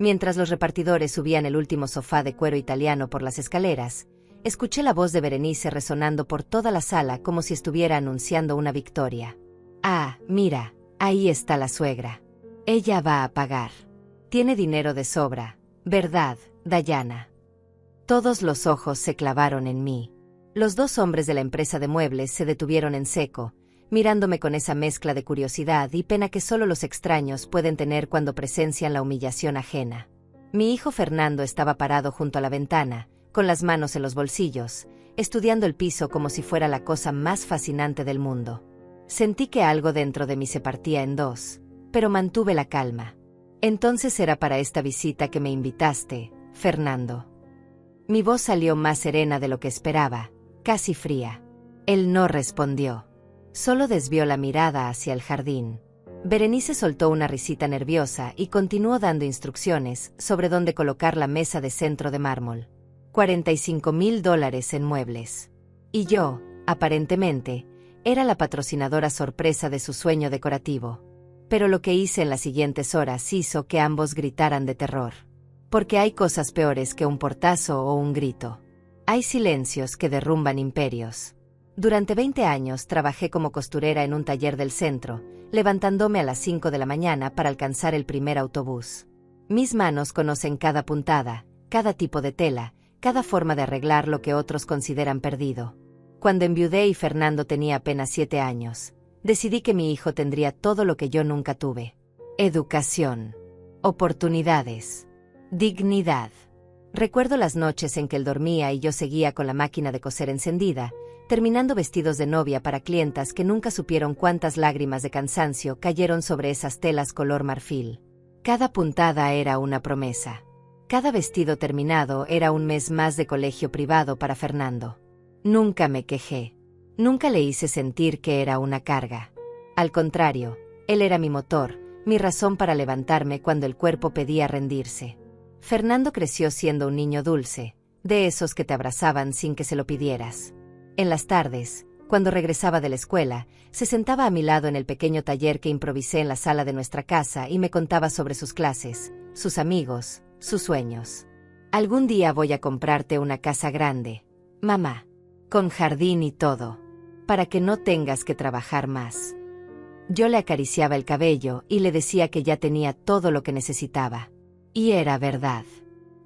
Mientras los repartidores subían el último sofá de cuero italiano por las escaleras, escuché la voz de Berenice resonando por toda la sala como si estuviera anunciando una victoria. «Ah, mira, ahí está la suegra. Ella va a pagar. Tiene dinero de sobra, ¿verdad, Dayana?» Todos los ojos se clavaron en mí. Los dos hombres de la empresa de muebles se detuvieron en seco, mirándome con esa mezcla de curiosidad y pena que solo los extraños pueden tener cuando presencian la humillación ajena. Mi hijo Fernando estaba parado junto a la ventana, con las manos en los bolsillos, estudiando el piso como si fuera la cosa más fascinante del mundo. Sentí que algo dentro de mí se partía en dos, pero mantuve la calma. «Entonces era para esta visita que me invitaste, Fernando». Mi voz salió más serena de lo que esperaba, casi fría. Él no respondió. Solo desvió la mirada hacia el jardín. Berenice soltó una risita nerviosa y continuó dando instrucciones sobre dónde colocar la mesa de centro de mármol. $45,000 en muebles. Y yo, aparentemente, era la patrocinadora sorpresa de su sueño decorativo. Pero lo que hice en las siguientes horas hizo que ambos gritaran de terror. Porque hay cosas peores que un portazo o un grito. Hay silencios que derrumban imperios. Durante 20 años trabajé como costurera en un taller del centro, levantándome a las 5 de la mañana para alcanzar el primer autobús. Mis manos conocen cada puntada, cada tipo de tela, cada forma de arreglar lo que otros consideran perdido. Cuando enviudé y Fernando tenía apenas 7 años, decidí que mi hijo tendría todo lo que yo nunca tuve. Educación. Oportunidades. Dignidad. Recuerdo las noches en que él dormía y yo seguía con la máquina de coser encendida, terminando vestidos de novia para clientas que nunca supieron cuántas lágrimas de cansancio cayeron sobre esas telas color marfil. Cada puntada era una promesa. Cada vestido terminado era un mes más de colegio privado para Fernando. Nunca me quejé. Nunca le hice sentir que era una carga. Al contrario, él era mi motor, mi razón para levantarme cuando el cuerpo pedía rendirse. Fernando creció siendo un niño dulce, de esos que te abrazaban sin que se lo pidieras. En las tardes, cuando regresaba de la escuela, se sentaba a mi lado en el pequeño taller que improvisé en la sala de nuestra casa y me contaba sobre sus clases, sus amigos, sus sueños. «Algún día voy a comprarte una casa grande, mamá, con jardín y todo, para que no tengas que trabajar más». Yo le acariciaba el cabello y le decía que ya tenía todo lo que necesitaba. Y era verdad.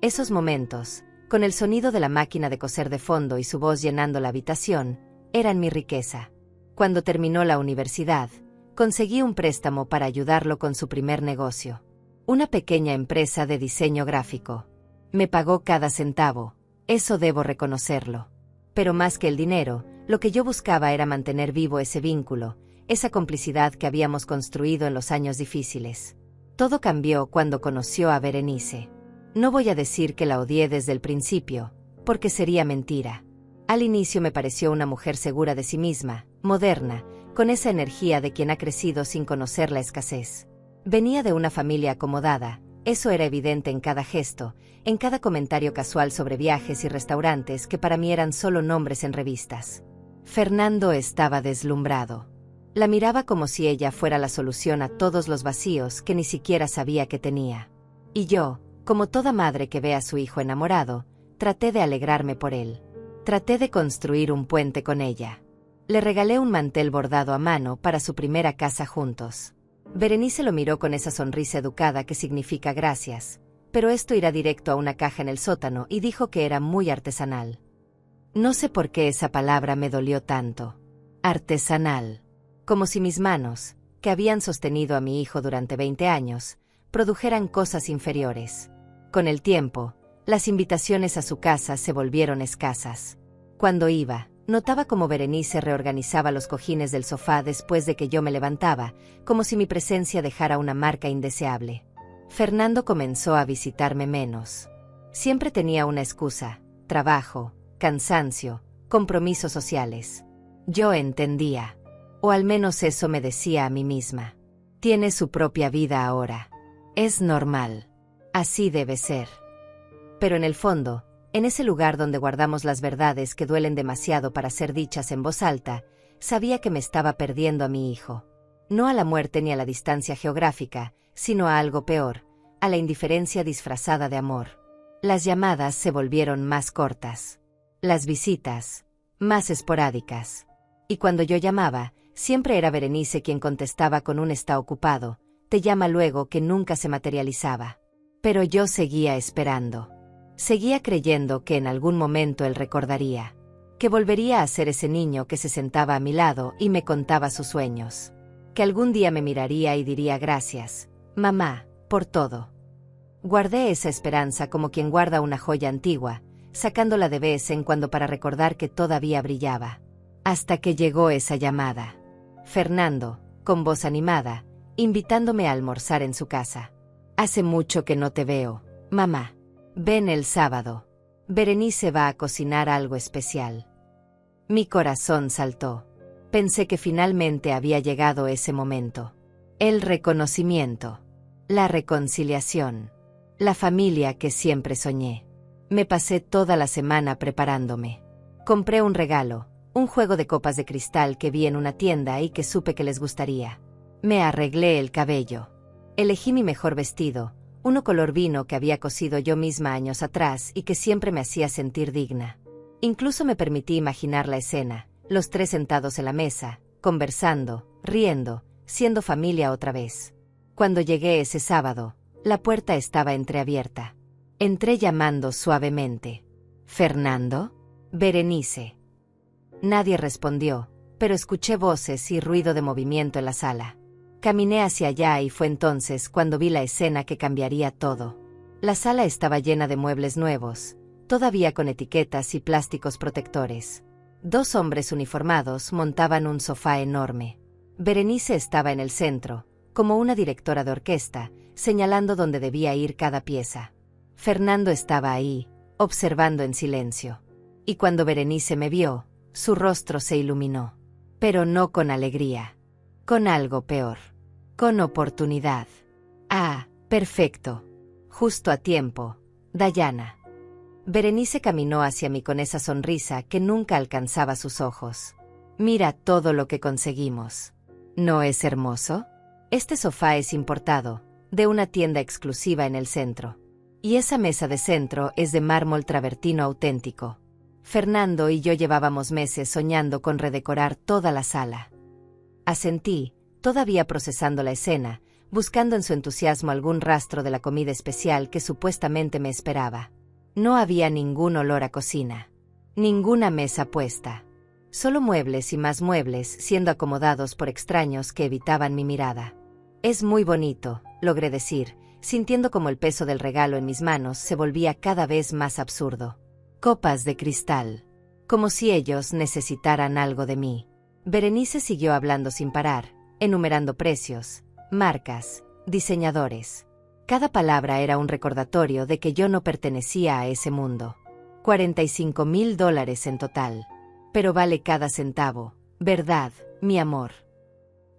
Esos momentos, con el sonido de la máquina de coser de fondo y su voz llenando la habitación, eran mi riqueza. Cuando terminó la universidad, conseguí un préstamo para ayudarlo con su primer negocio. Una pequeña empresa de diseño gráfico. Me pagó cada centavo, eso debo reconocerlo. Pero más que el dinero, lo que yo buscaba era mantener vivo ese vínculo, esa complicidad que habíamos construido en los años difíciles. Todo cambió cuando conoció a Berenice. No voy a decir que la odié desde el principio, porque sería mentira. Al inicio me pareció una mujer segura de sí misma, moderna, con esa energía de quien ha crecido sin conocer la escasez. Venía de una familia acomodada, eso era evidente en cada gesto, en cada comentario casual sobre viajes y restaurantes que para mí eran solo nombres en revistas. Fernando estaba deslumbrado. La miraba como si ella fuera la solución a todos los vacíos que ni siquiera sabía que tenía. Y yo, como toda madre que ve a su hijo enamorado, traté de alegrarme por él. Traté de construir un puente con ella. Le regalé un mantel bordado a mano para su primera casa juntos. Berenice lo miró con esa sonrisa educada que significa gracias, pero esto irá directo a una caja en el sótano y dijo que era muy artesanal. No sé por qué esa palabra me dolió tanto. Artesanal. Como si mis manos, que habían sostenido a mi hijo durante 20 años, produjeran cosas inferiores. Con el tiempo, las invitaciones a su casa se volvieron escasas. Cuando iba, notaba cómo Berenice reorganizaba los cojines del sofá después de que yo me levantaba, como si mi presencia dejara una marca indeseable. Fernando comenzó a visitarme menos. Siempre tenía una excusa: trabajo, cansancio, compromisos sociales. Yo entendía. O al menos eso me decía a mí misma. Tiene su propia vida ahora. Es normal. Así debe ser. Pero en el fondo, en ese lugar donde guardamos las verdades que duelen demasiado para ser dichas en voz alta, sabía que me estaba perdiendo a mi hijo. No a la muerte ni a la distancia geográfica, sino a algo peor, a la indiferencia disfrazada de amor. Las llamadas se volvieron más cortas. Las visitas, más esporádicas. Y cuando yo llamaba, siempre era Berenice quien contestaba con un "está ocupado", "te llama luego", que nunca se materializaba. Pero yo seguía esperando. Seguía creyendo que en algún momento él recordaría. Que volvería a ser ese niño que se sentaba a mi lado y me contaba sus sueños. Que algún día me miraría y diría "gracias, mamá, por todo". Guardé esa esperanza como quien guarda una joya antigua, sacándola de vez en cuando para recordar que todavía brillaba. Hasta que llegó esa llamada. Fernando, con voz animada, invitándome a almorzar en su casa. "Hace mucho que no te veo, mamá. Ven el sábado. Berenice va a cocinar algo especial". Mi corazón saltó. Pensé que finalmente había llegado ese momento. El reconocimiento. La reconciliación. La familia que siempre soñé. Me pasé toda la semana preparándome. Compré un regalo, un juego de copas de cristal que vi en una tienda y que supe que les gustaría. Me arreglé el cabello. Elegí mi mejor vestido, uno color vino que había cosido yo misma años atrás y que siempre me hacía sentir digna. Incluso me permití imaginar la escena, los tres sentados en la mesa, conversando, riendo, siendo familia otra vez. Cuando llegué ese sábado, la puerta estaba entreabierta. Entré llamando suavemente. "¿Fernando? Berenice". Nadie respondió, pero escuché voces y ruido de movimiento en la sala. Caminé hacia allá y fue entonces cuando vi la escena que cambiaría todo. La sala estaba llena de muebles nuevos, todavía con etiquetas y plásticos protectores. Dos hombres uniformados montaban un sofá enorme. Berenice estaba en el centro, como una directora de orquesta, señalando dónde debía ir cada pieza. Fernando estaba ahí, observando en silencio. Y cuando Berenice me vio, su rostro se iluminó. Pero no con alegría. Con algo peor. Con oportunidad. "Ah, perfecto. Justo a tiempo, Dayana". Berenice caminó hacia mí con esa sonrisa que nunca alcanzaba sus ojos. "Mira todo lo que conseguimos. ¿No es hermoso? Este sofá es importado, de una tienda exclusiva en el centro. Y esa mesa de centro es de mármol travertino auténtico. Fernando y yo llevábamos meses soñando con redecorar toda la sala". Asentí, todavía procesando la escena, buscando en su entusiasmo algún rastro de la comida especial que supuestamente me esperaba. No había ningún olor a cocina. Ninguna mesa puesta. Solo muebles y más muebles siendo acomodados por extraños que evitaban mi mirada. "Es muy bonito", logré decir, sintiendo como el peso del regalo en mis manos se volvía cada vez más absurdo. Copas de cristal. Como si ellos necesitaran algo de mí. Berenice siguió hablando sin parar, enumerando precios, marcas, diseñadores. Cada palabra era un recordatorio de que yo no pertenecía a ese mundo. $45,000 en total. Pero vale cada centavo, ¿verdad, mi amor?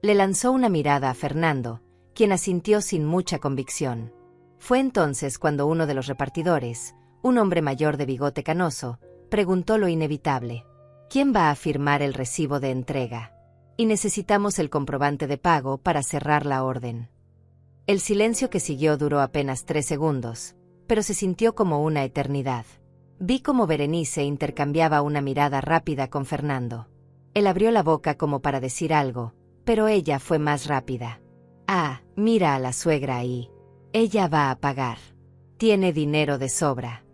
Le lanzó una mirada a Fernando, quien asintió sin mucha convicción. Fue entonces cuando uno de los repartidores, un hombre mayor de bigote canoso, preguntó lo inevitable. ¿Quién va a firmar el recibo de entrega? Y necesitamos el comprobante de pago para cerrar la orden. El silencio que siguió duró apenas 3 segundos, pero se sintió como una eternidad. Vi cómo Berenice intercambiaba una mirada rápida con Fernando. Él abrió la boca como para decir algo, pero ella fue más rápida. «Ah, mira a la suegra ahí. Ella va a pagar. Tiene dinero de sobra».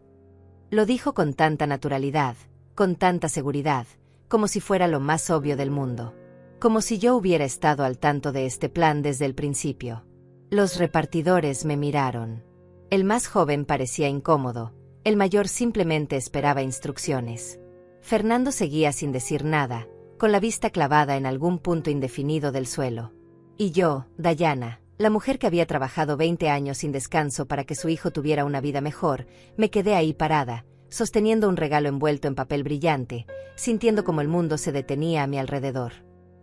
Lo dijo con tanta naturalidad, con tanta seguridad, como si fuera lo más obvio del mundo. Como si yo hubiera estado al tanto de este plan desde el principio. Los repartidores me miraron. El más joven parecía incómodo, el mayor simplemente esperaba instrucciones. Fernando seguía sin decir nada, con la vista clavada en algún punto indefinido del suelo. Y yo, Dayana, la mujer que había trabajado 20 años sin descanso para que su hijo tuviera una vida mejor, me quedé ahí parada, sosteniendo un regalo envuelto en papel brillante, sintiendo como el mundo se detenía a mi alrededor.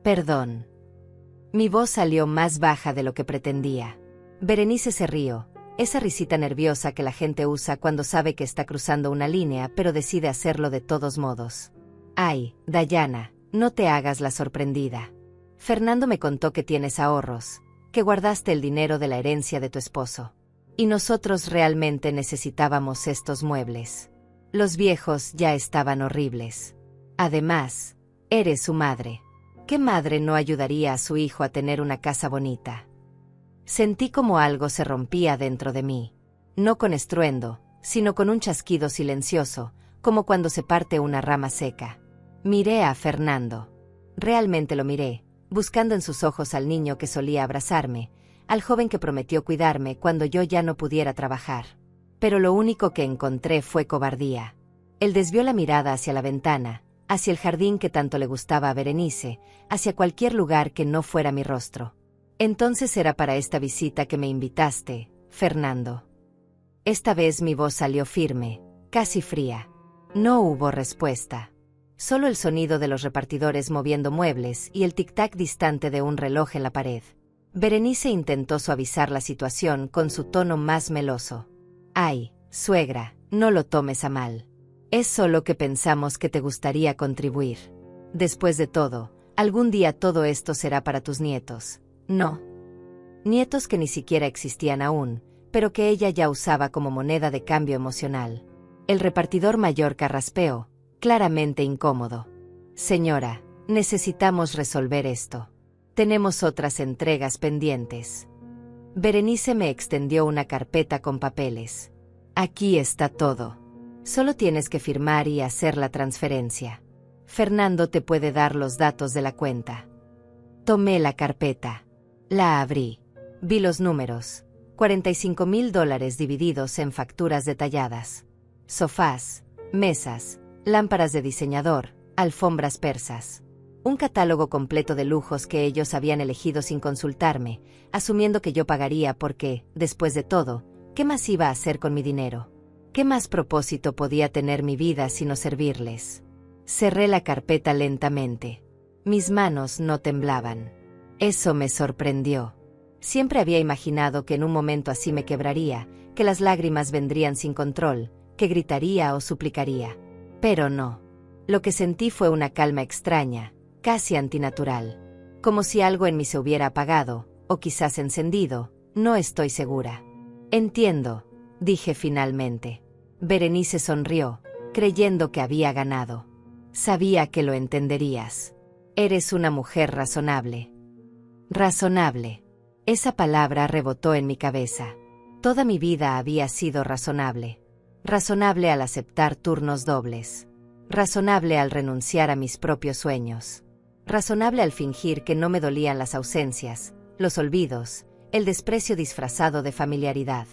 «Perdón». Mi voz salió más baja de lo que pretendía. Berenice se rió, esa risita nerviosa que la gente usa cuando sabe que está cruzando una línea pero decide hacerlo de todos modos. «Ay, Dayana, no te hagas la sorprendida. Fernando me contó que tienes ahorros, que guardaste el dinero de la herencia de tu esposo. Y nosotros realmente necesitábamos estos muebles. Los viejos ya estaban horribles. Además, eres su madre. ¿Qué madre no ayudaría a su hijo a tener una casa bonita? Sentí como algo se rompía dentro de mí. No con estruendo, sino con un chasquido silencioso, como cuando se parte una rama seca. Miré a Fernando. Realmente lo miré, buscando en sus ojos al niño que solía abrazarme, al joven que prometió cuidarme cuando yo ya no pudiera trabajar. Pero lo único que encontré fue cobardía. Él desvió la mirada hacia la ventana, hacia el jardín que tanto le gustaba a Berenice, hacia cualquier lugar que no fuera mi rostro. Entonces era para esta visita que me invitaste, Fernando. Esta vez mi voz salió firme, casi fría. No hubo respuesta. Solo el sonido de los repartidores moviendo muebles y el tic-tac distante de un reloj en la pared. Berenice intentó suavizar la situación con su tono más meloso. Ay, suegra, no lo tomes a mal. Es solo que pensamos que te gustaría contribuir. Después de todo, algún día todo esto será para tus nietos, ¿no? Nietos que ni siquiera existían aún, pero que ella ya usaba como moneda de cambio emocional. El repartidor mayor carraspeó, claramente incómodo. Señora, necesitamos resolver esto. Tenemos otras entregas pendientes. Berenice me extendió una carpeta con papeles. Aquí está todo. Solo tienes que firmar y hacer la transferencia. Fernando te puede dar los datos de la cuenta. Tomé la carpeta. La abrí. Vi los números. $45,000 divididos en facturas detalladas. Sofás, mesas, lámparas de diseñador, alfombras persas. Un catálogo completo de lujos que ellos habían elegido sin consultarme, asumiendo que yo pagaría porque, después de todo, ¿qué más iba a hacer con mi dinero? ¿Qué más propósito podía tener mi vida sino servirles? Cerré la carpeta lentamente. Mis manos no temblaban. Eso me sorprendió. Siempre había imaginado que en un momento así me quebraría, que las lágrimas vendrían sin control, que gritaría o suplicaría. Pero no. Lo que sentí fue una calma extraña, casi antinatural. Como si algo en mí se hubiera apagado, o quizás encendido, no estoy segura. Entiendo, dije finalmente. Berenice sonrió, creyendo que había ganado. Sabía que lo entenderías. Eres una mujer razonable. Razonable. Esa palabra rebotó en mi cabeza. Toda mi vida había sido razonable. Razonable al aceptar turnos dobles. Razonable al renunciar a mis propios sueños. Razonable al fingir que no me dolían las ausencias, los olvidos, el desprecio disfrazado de familiaridad.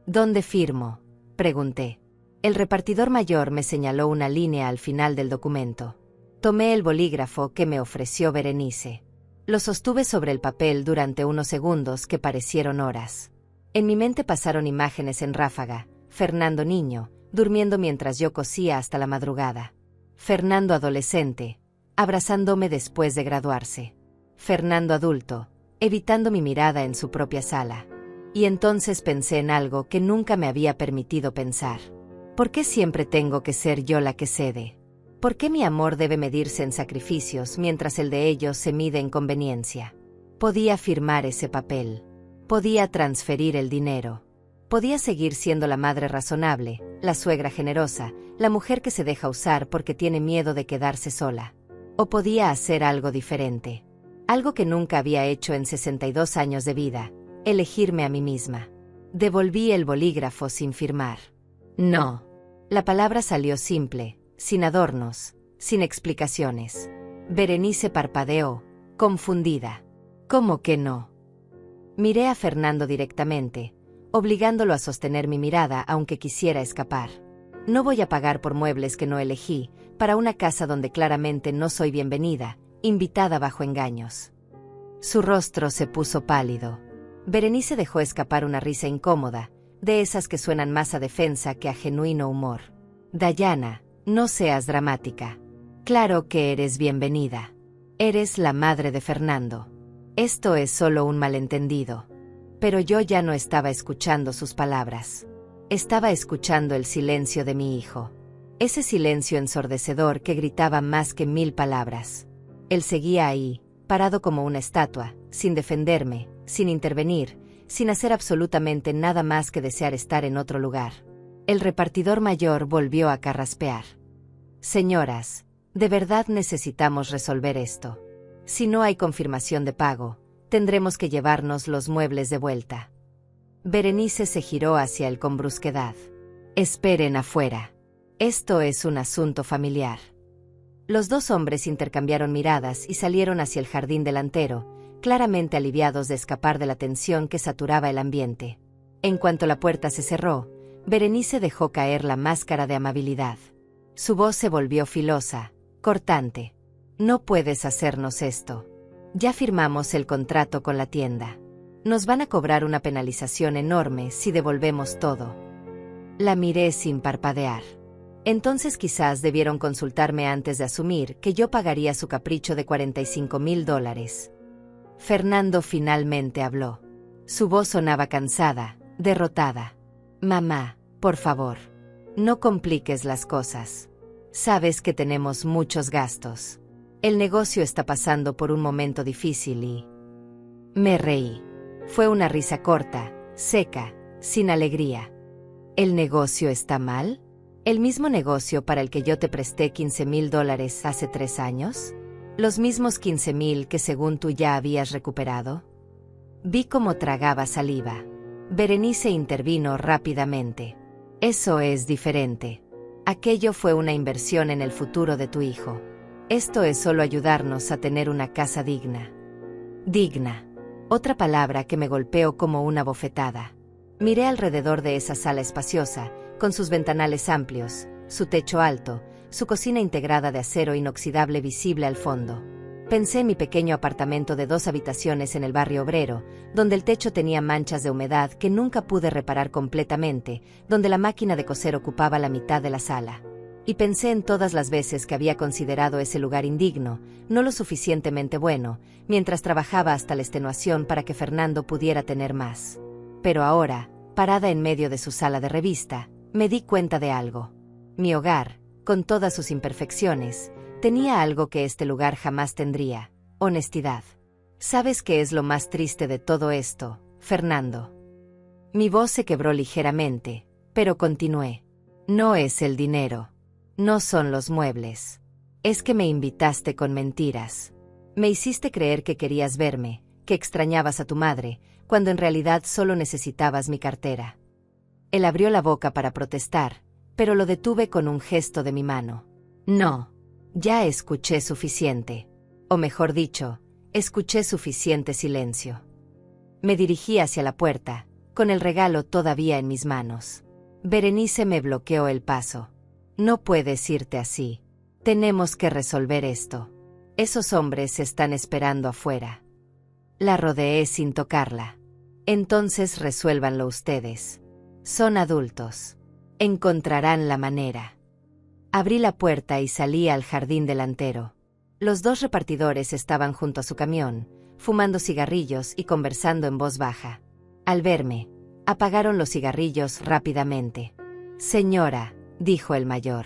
¿Dónde firmo?, pregunté. El repartidor mayor me señaló una línea al final del documento. Tomé el bolígrafo que me ofreció Berenice. Lo sostuve sobre el papel durante unos segundos que parecieron horas. En mi mente pasaron imágenes en ráfaga. Fernando niño, durmiendo mientras yo cosía hasta la madrugada. Fernando adolescente, abrazándome después de graduarse. Fernando adulto, evitando mi mirada en su propia sala. Y entonces pensé en algo que nunca me había permitido pensar. ¿Por qué siempre tengo que ser yo la que cede? ¿Por qué mi amor debe medirse en sacrificios mientras el de ellos se mide en conveniencia? Podía firmar ese papel. Podía transferir el dinero. Podía seguir siendo la madre razonable, la suegra generosa, la mujer que se deja usar porque tiene miedo de quedarse sola. O podía hacer algo diferente. Algo que nunca había hecho en 62 años de vida, elegirme a mí misma. Devolví el bolígrafo sin firmar. No. La palabra salió simple, sin adornos, sin explicaciones. Berenice parpadeó, confundida. ¿Cómo que no? Miré a Fernando directamente, obligándolo a sostener mi mirada aunque quisiera escapar. No voy a pagar por muebles que no elegí, para una casa donde claramente no soy bienvenida, invitada bajo engaños. Su rostro se puso pálido. Berenice dejó escapar una risa incómoda, de esas que suenan más a defensa que a genuino humor. Dayana, no seas dramática. Claro que eres bienvenida. Eres la madre de Fernando. Esto es solo un malentendido. Pero yo ya no estaba escuchando sus palabras. Estaba escuchando el silencio de mi hijo. Ese silencio ensordecedor que gritaba más que 1000 palabras. Él seguía ahí, parado como una estatua, sin defenderme, sin intervenir, sin hacer absolutamente nada más que desear estar en otro lugar. El repartidor mayor volvió a carraspear. Señoras, de verdad necesitamos resolver esto. Si no hay confirmación de pago, tendremos que llevarnos los muebles de vuelta. Berenice se giró hacia él con brusquedad. Esperen afuera. Esto es un asunto familiar. Los dos hombres intercambiaron miradas y salieron hacia el jardín delantero, claramente aliviados de escapar de la tensión que saturaba el ambiente. En cuanto la puerta se cerró, Berenice dejó caer la máscara de amabilidad. Su voz se volvió filosa, cortante. No puedes hacernos esto. Ya firmamos el contrato con la tienda. Nos van a cobrar una penalización enorme si devolvemos todo. La miré sin parpadear. Entonces quizás debieron consultarme antes de asumir que yo pagaría su capricho de $45,000. Fernando finalmente habló. Su voz sonaba cansada, derrotada. Mamá, por favor, no compliques las cosas. Sabes que tenemos muchos gastos. El negocio está pasando por un momento difícil y... Me reí. Fue una risa corta, seca, sin alegría. ¿El negocio está mal? ¿El mismo negocio para el que yo te presté $15,000 hace 3 años? ¿Los mismos 15,000 que según tú ya habías recuperado? Vi cómo tragaba saliva. Berenice intervino rápidamente. Eso es diferente. Aquello fue una inversión en el futuro de tu hijo. Esto es solo ayudarnos a tener una casa digna. Digna. Otra palabra que me golpeó como una bofetada. Miré alrededor de esa sala espaciosa, con sus ventanales amplios, su techo alto, su cocina integrada de acero inoxidable visible al fondo. Pensé en mi pequeño apartamento de 2 habitaciones en el barrio obrero, donde el techo tenía manchas de humedad que nunca pude reparar completamente, donde la máquina de coser ocupaba la mitad de la sala. Y pensé en todas las veces que había considerado ese lugar indigno, no lo suficientemente bueno, mientras trabajaba hasta la extenuación para que Fernando pudiera tener más. Pero ahora, parada en medio de su sala de revista, me di cuenta de algo. Mi hogar, con todas sus imperfecciones, tenía algo que este lugar jamás tendría: honestidad. ¿Sabes qué es lo más triste de todo esto, Fernando? Mi voz se quebró ligeramente, pero continué. No es el dinero. No son los muebles. Es que me invitaste con mentiras. Me hiciste creer que querías verme, que extrañabas a tu madre, cuando en realidad solo necesitabas mi cartera. Él abrió la boca para protestar, pero lo detuve con un gesto de mi mano. No. Ya escuché suficiente. O mejor dicho, escuché suficiente silencio. Me dirigí hacia la puerta, con el regalo todavía en mis manos. Berenice me bloqueó el paso. No puedes irte así. Tenemos que resolver esto. Esos hombres están esperando afuera. La rodeé sin tocarla. Entonces resuélvanlo ustedes. Son adultos. Encontrarán la manera. Abrí la puerta y salí al jardín delantero. Los 2 repartidores estaban junto a su camión, fumando cigarrillos y conversando en voz baja. Al verme, apagaron los cigarrillos rápidamente. Señora, dijo el mayor,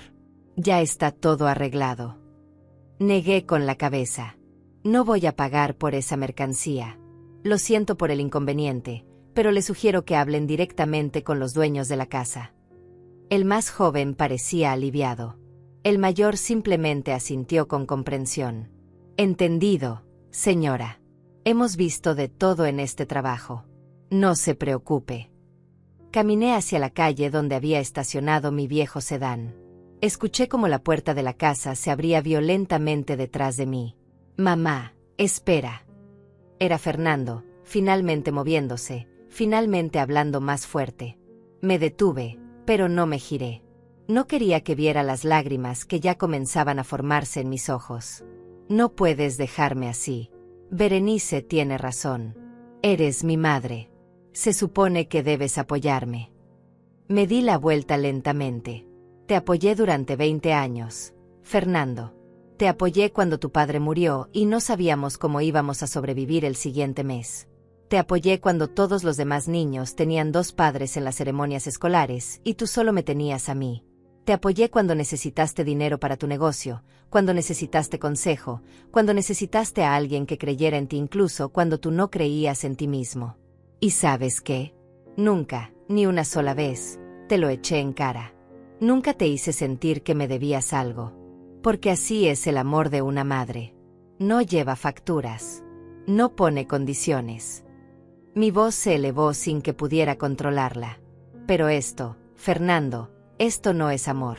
ya está todo arreglado. Negué con la cabeza. No voy a pagar por esa mercancía. Lo siento por el inconveniente, pero le sugiero que hablen directamente con los dueños de la casa. El más joven parecía aliviado. El mayor simplemente asintió con comprensión. Entendido, señora. Hemos visto de todo en este trabajo. No se preocupe. Caminé hacia la calle donde había estacionado mi viejo sedán. Escuché cómo la puerta de la casa se abría violentamente detrás de mí. Mamá, espera. Era Fernando, finalmente moviéndose, finalmente hablando más fuerte. Me detuve, pero no me giré. No quería que viera las lágrimas que ya comenzaban a formarse en mis ojos. No puedes dejarme así. Berenice tiene razón. Eres mi madre. Se supone que debes apoyarme. Me di la vuelta lentamente. Te apoyé durante 20 años, Fernando. Te apoyé cuando tu padre murió y no sabíamos cómo íbamos a sobrevivir el siguiente mes. Te apoyé cuando todos los demás niños tenían 2 padres en las ceremonias escolares y tú solo me tenías a mí. Te apoyé cuando necesitaste dinero para tu negocio, cuando necesitaste consejo, cuando necesitaste a alguien que creyera en ti incluso cuando tú no creías en ti mismo. ¿Y sabes qué? Nunca, ni una sola vez, te lo eché en cara. Nunca te hice sentir que me debías algo. Porque así es el amor de una madre. No lleva facturas. No pone condiciones. Mi voz se elevó sin que pudiera controlarla. Pero esto, Fernando, esto no es amor.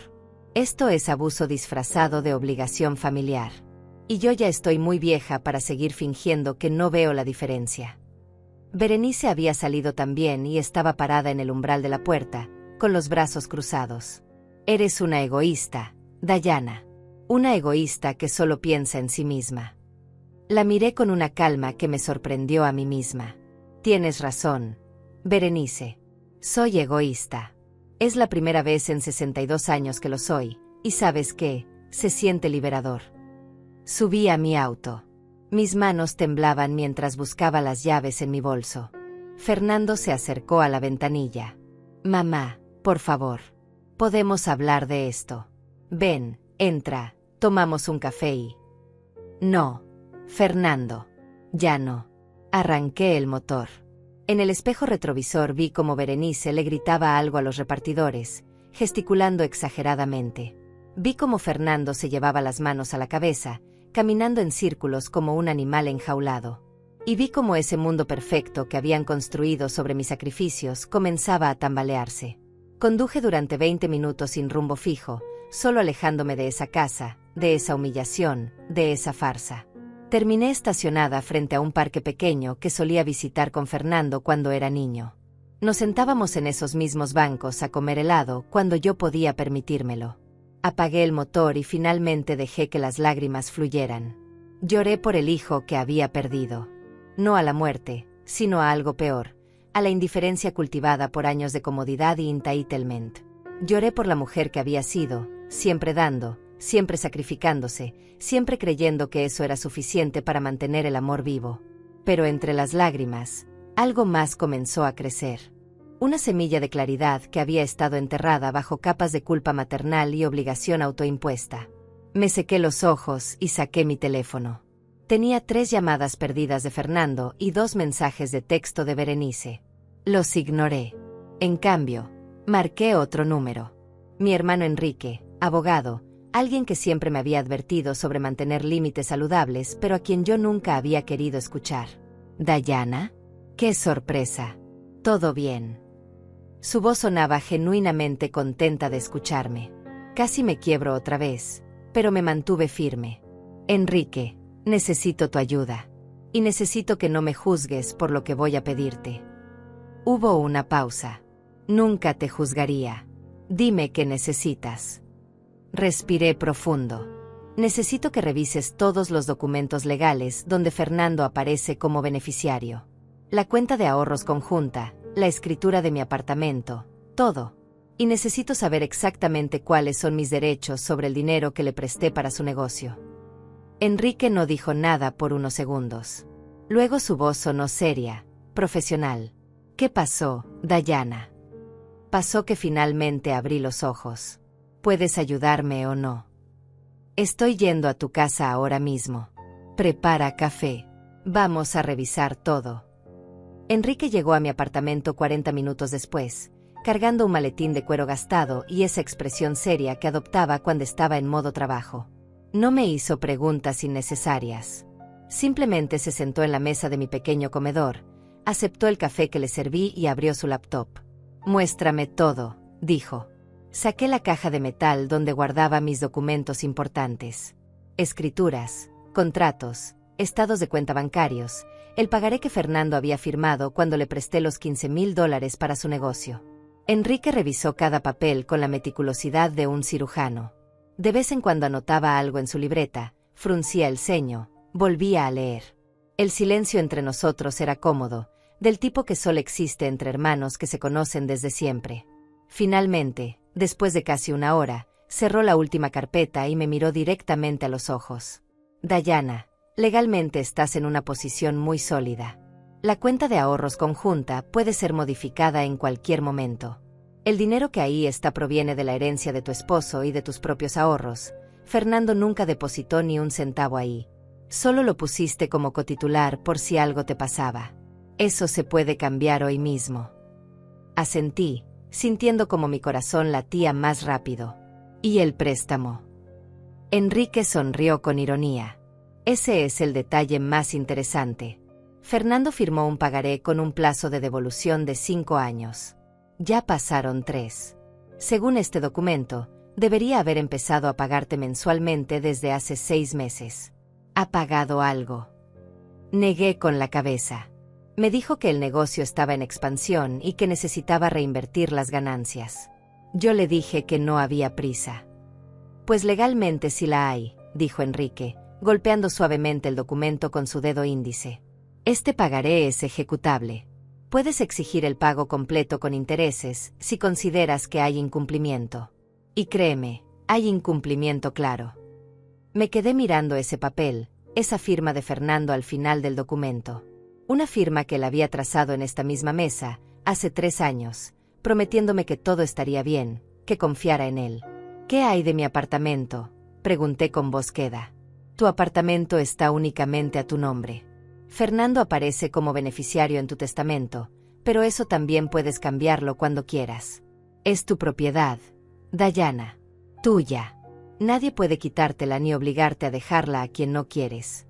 Esto es abuso disfrazado de obligación familiar. Y yo ya estoy muy vieja para seguir fingiendo que no veo la diferencia. Berenice había salido también y estaba parada en el umbral de la puerta, con los brazos cruzados. Eres una egoísta, Dayana. Una egoísta que solo piensa en sí misma. La miré con una calma que me sorprendió a mí misma. Tienes razón, Berenice. Soy egoísta. Es la primera vez en 62 años que lo soy, y ¿sabes qué? Se siente liberador. Subí a mi auto. Mis manos temblaban mientras buscaba las llaves en mi bolso. Fernando se acercó a la ventanilla. Mamá, por favor. Podemos hablar de esto. Ven, entra, tomamos un café y... No, Fernando. Ya no. Arranqué el motor. En el espejo retrovisor vi cómo Berenice le gritaba algo a los repartidores, gesticulando exageradamente. Vi cómo Fernando se llevaba las manos a la cabeza, caminando en círculos como un animal enjaulado. Y vi cómo ese mundo perfecto que habían construido sobre mis sacrificios comenzaba a tambalearse. Conduje durante 20 minutos sin rumbo fijo, solo alejándome de esa casa, de esa humillación, de esa farsa. Terminé estacionada frente a un parque pequeño que solía visitar con Fernando cuando era niño. Nos sentábamos en esos mismos bancos a comer helado cuando yo podía permitírmelo. Apagué el motor y finalmente dejé que las lágrimas fluyeran. Lloré por el hijo que había perdido. No a la muerte, sino a algo peor, a la indiferencia cultivada por años de comodidad y entitlement. Lloré por la mujer que había sido, siempre dando, siempre sacrificándose, siempre creyendo que eso era suficiente para mantener el amor vivo. Pero entre las lágrimas, algo más comenzó a crecer. Una semilla de claridad que había estado enterrada bajo capas de culpa maternal y obligación autoimpuesta. Me sequé los ojos y saqué mi teléfono. Tenía 3 llamadas perdidas de Fernando y 2 mensajes de texto de Berenice. Los ignoré. En cambio, marqué otro número. Mi hermano Enrique, abogado, alguien que siempre me había advertido sobre mantener límites saludables, pero a quien yo nunca había querido escuchar. ¿Dayana? ¡Qué sorpresa! Todo bien. Su voz sonaba genuinamente contenta de escucharme. Casi me quiebro otra vez, pero me mantuve firme. Enrique, necesito tu ayuda. Y necesito que no me juzgues por lo que voy a pedirte. Hubo una pausa. Nunca te juzgaría. Dime qué necesitas. Respiré profundo. Necesito que revises todos los documentos legales donde Fernando aparece como beneficiario. La cuenta de ahorros conjunta, la escritura de mi apartamento, todo. Y necesito saber exactamente cuáles son mis derechos sobre el dinero que le presté para su negocio. Enrique no dijo nada por unos segundos. Luego su voz sonó seria, profesional. ¿Qué pasó, Dayana? Pasó que finalmente abrí los ojos. ¿Puedes ayudarme o no? Estoy yendo a tu casa ahora mismo. Prepara café. Vamos a revisar todo. Enrique llegó a mi apartamento 40 minutos después, cargando un maletín de cuero gastado y esa expresión seria que adoptaba cuando estaba en modo trabajo. No me hizo preguntas innecesarias. Simplemente se sentó en la mesa de mi pequeño comedor, aceptó el café que le serví y abrió su laptop. Muéstrame todo, dijo. Saqué la caja de metal donde guardaba mis documentos importantes. Escrituras, contratos, estados de cuenta bancarios, el pagaré que Fernando había firmado cuando le presté los $15,000 para su negocio. Enrique revisó cada papel con la meticulosidad de un cirujano. De vez en cuando anotaba algo en su libreta, fruncía el ceño, volvía a leer. El silencio entre nosotros era cómodo, del tipo que solo existe entre hermanos que se conocen desde siempre. Finalmente, después de casi una hora, cerró la última carpeta y me miró directamente a los ojos. Dayana, legalmente estás en una posición muy sólida. La cuenta de ahorros conjunta puede ser modificada en cualquier momento. El dinero que ahí está proviene de la herencia de tu esposo y de tus propios ahorros. Fernando nunca depositó ni un centavo ahí. Solo lo pusiste como cotitular por si algo te pasaba. Eso se puede cambiar hoy mismo. Asentí, sintiendo como mi corazón latía más rápido. ¿Y el préstamo? Enrique sonrió con ironía. Ese es el detalle más interesante. Fernando firmó un pagaré con un plazo de devolución de 5 años. Ya pasaron 3. Según este documento, debería haber empezado a pagarte mensualmente desde hace 6 meses. ¿Ha pagado algo? Negué con la cabeza. Me dijo que el negocio estaba en expansión y que necesitaba reinvertir las ganancias. Yo le dije que no había prisa. Pues legalmente sí la hay, dijo Enrique, golpeando suavemente el documento con su dedo índice. Este pagaré es ejecutable. Puedes exigir el pago completo con intereses si consideras que hay incumplimiento. Y créeme, hay incumplimiento claro. Me quedé mirando ese papel, esa firma de Fernando al final del documento. Una firma que él había trazado en esta misma mesa, hace 3 años, prometiéndome que todo estaría bien, que confiara en él. ¿Qué hay de mi apartamento?, pregunté con voz queda. Tu apartamento está únicamente a tu nombre. Fernando aparece como beneficiario en tu testamento, pero eso también puedes cambiarlo cuando quieras. Es tu propiedad, Dayana. Tuya. Nadie puede quitártela ni obligarte a dejarla a quien no quieres.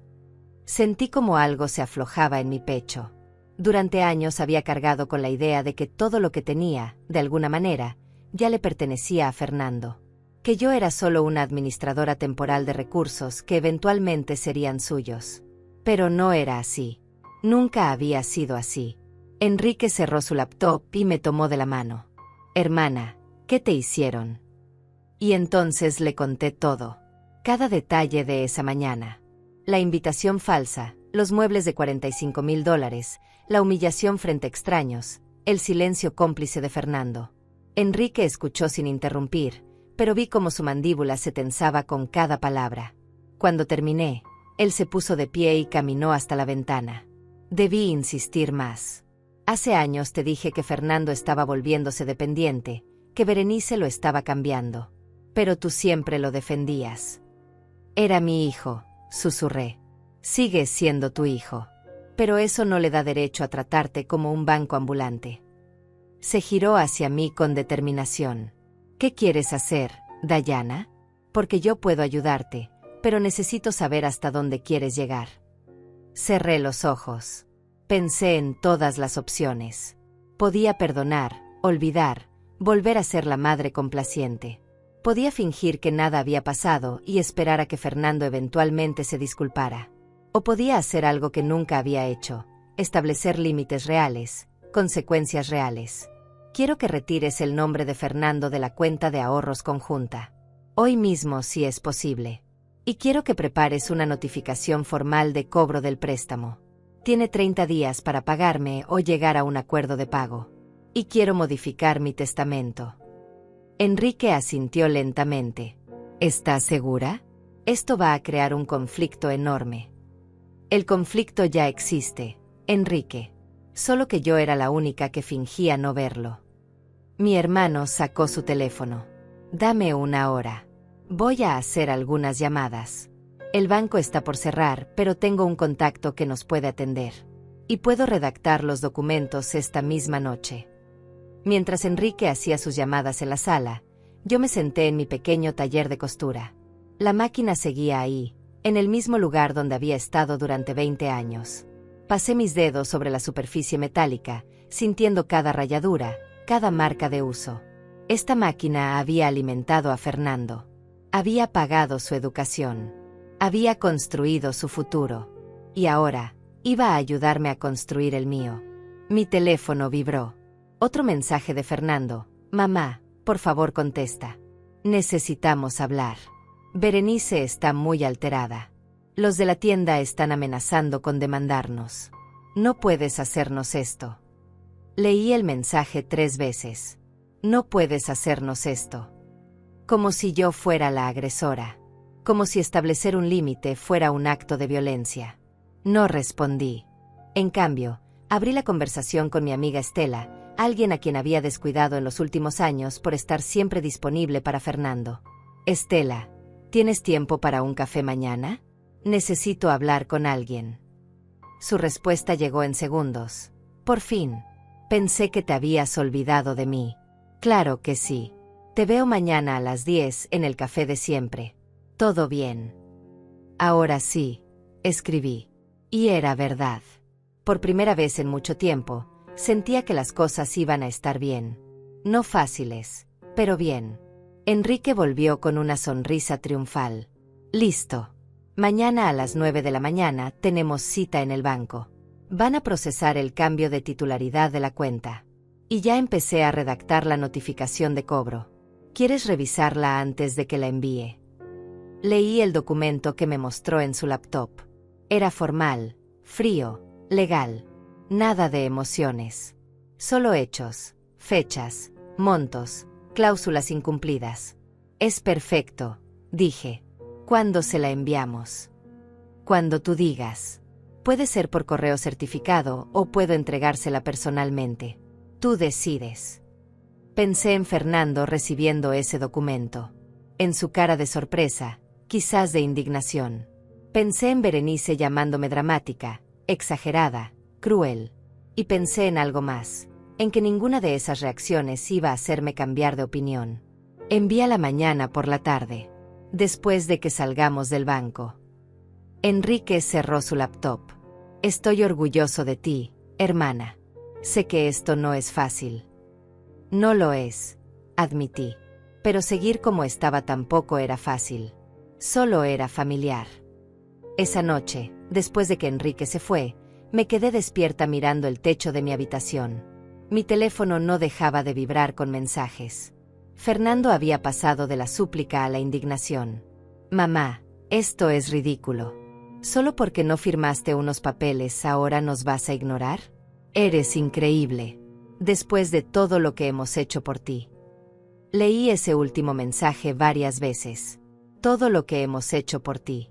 Sentí como algo se aflojaba en mi pecho. Durante años había cargado con la idea de que todo lo que tenía, de alguna manera, ya le pertenecía a Fernando. Que yo era solo una administradora temporal de recursos que eventualmente serían suyos. Pero no era así. Nunca había sido así. Enrique cerró su laptop y me tomó de la mano. Hermana, ¿qué te hicieron? Y entonces le conté todo. Cada detalle de esa mañana. La invitación falsa, los muebles de $45,000, la humillación frente a extraños, el silencio cómplice de Fernando. Enrique escuchó sin interrumpir, pero vi cómo su mandíbula se tensaba con cada palabra. Cuando terminé, él se puso de pie y caminó hasta la ventana. Debí insistir más. Hace años te dije que Fernando estaba volviéndose dependiente, que Berenice lo estaba cambiando. Pero tú siempre lo defendías. Era mi hijo, susurré. Sigue siendo tu hijo. Pero eso no le da derecho a tratarte como un banco ambulante. Se giró hacia mí con determinación. ¿Qué quieres hacer, Dayana? Porque yo puedo ayudarte, pero necesito saber hasta dónde quieres llegar. Cerré los ojos. Pensé en todas las opciones. Podía perdonar, olvidar, volver a ser la madre complaciente. Podía fingir que nada había pasado y esperar a que Fernando eventualmente se disculpara. O podía hacer algo que nunca había hecho, establecer límites reales, consecuencias reales. Quiero que retires el nombre de Fernando de la cuenta de ahorros conjunta. Hoy mismo si es posible. Y quiero que prepares una notificación formal de cobro del préstamo. Tiene 30 días para pagarme o llegar a un acuerdo de pago. Y quiero modificar mi testamento. Enrique asintió lentamente. ¿Estás segura? Esto va a crear un conflicto enorme. El conflicto ya existe, Enrique. Solo que yo era la única que fingía no verlo. Mi hermano sacó su teléfono. Dame 1 hora. Voy a hacer algunas llamadas. El banco está por cerrar, pero tengo un contacto que nos puede atender. Y puedo redactar los documentos esta misma noche. Mientras Enrique hacía sus llamadas en la sala, yo me senté en mi pequeño taller de costura. La máquina seguía ahí, en el mismo lugar donde había estado durante 20 años. Pasé mis dedos sobre la superficie metálica, sintiendo cada rayadura, cada marca de uso. Esta máquina había alimentado a Fernando. Había pagado su educación. Había construido su futuro. Y ahora, iba a ayudarme a construir el mío. Mi teléfono vibró. Otro mensaje de Fernando. Mamá, por favor contesta. Necesitamos hablar. Berenice está muy alterada. Los de la tienda están amenazando con demandarnos. No puedes hacernos esto. Leí el mensaje 3 veces. No puedes hacernos esto. Como si yo fuera la agresora. Como si establecer un límite fuera un acto de violencia. No respondí. En cambio, abrí la conversación con mi amiga Estela, alguien a quien había descuidado en los últimos años por estar siempre disponible para Fernando. Estela, ¿tienes tiempo para un café mañana? Necesito hablar con alguien. Su respuesta llegó en segundos. Por fin. Pensé que te habías olvidado de mí. Claro que sí. Te veo mañana a las 10 en el café de siempre. ¿Todo bien? Ahora sí, escribí. Y era verdad. Por primera vez en mucho tiempo, sentía que las cosas iban a estar bien. No fáciles, pero bien. Enrique volvió con una sonrisa triunfal. Listo. Mañana a las 9 de la mañana tenemos cita en el banco. Van a procesar el cambio de titularidad de la cuenta. Y ya empecé a redactar la notificación de cobro. ¿Quieres revisarla antes de que la envíe? Leí el documento que me mostró en su laptop. Era formal, frío, legal. Nada de emociones. Solo hechos, fechas, montos, cláusulas incumplidas. Es perfecto, dije. ¿Cuándo se la enviamos? Cuando tú digas. Puede ser por correo certificado o puedo entregársela personalmente. Tú decides. Pensé en Fernando recibiendo ese documento. En su cara de sorpresa, quizás de indignación. Pensé en Berenice llamándome dramática, exagerada, cruel. Y pensé en algo más, en que ninguna de esas reacciones iba a hacerme cambiar de opinión. Envíala mañana por la tarde, después de que salgamos del banco. Enrique cerró su laptop. Estoy orgulloso de ti, hermana. Sé que esto no es fácil. No lo es, admití. Pero seguir como estaba tampoco era fácil. Solo era familiar. Esa noche, después de que Enrique se fue, me quedé despierta mirando el techo de mi habitación. Mi teléfono no dejaba de vibrar con mensajes. Fernando había pasado de la súplica a la indignación. Mamá, esto es ridículo. ¿Solo porque no firmaste unos papeles ahora nos vas a ignorar? Eres increíble. Después de todo lo que hemos hecho por ti. Leí ese último mensaje varias veces. Todo lo que hemos hecho por ti.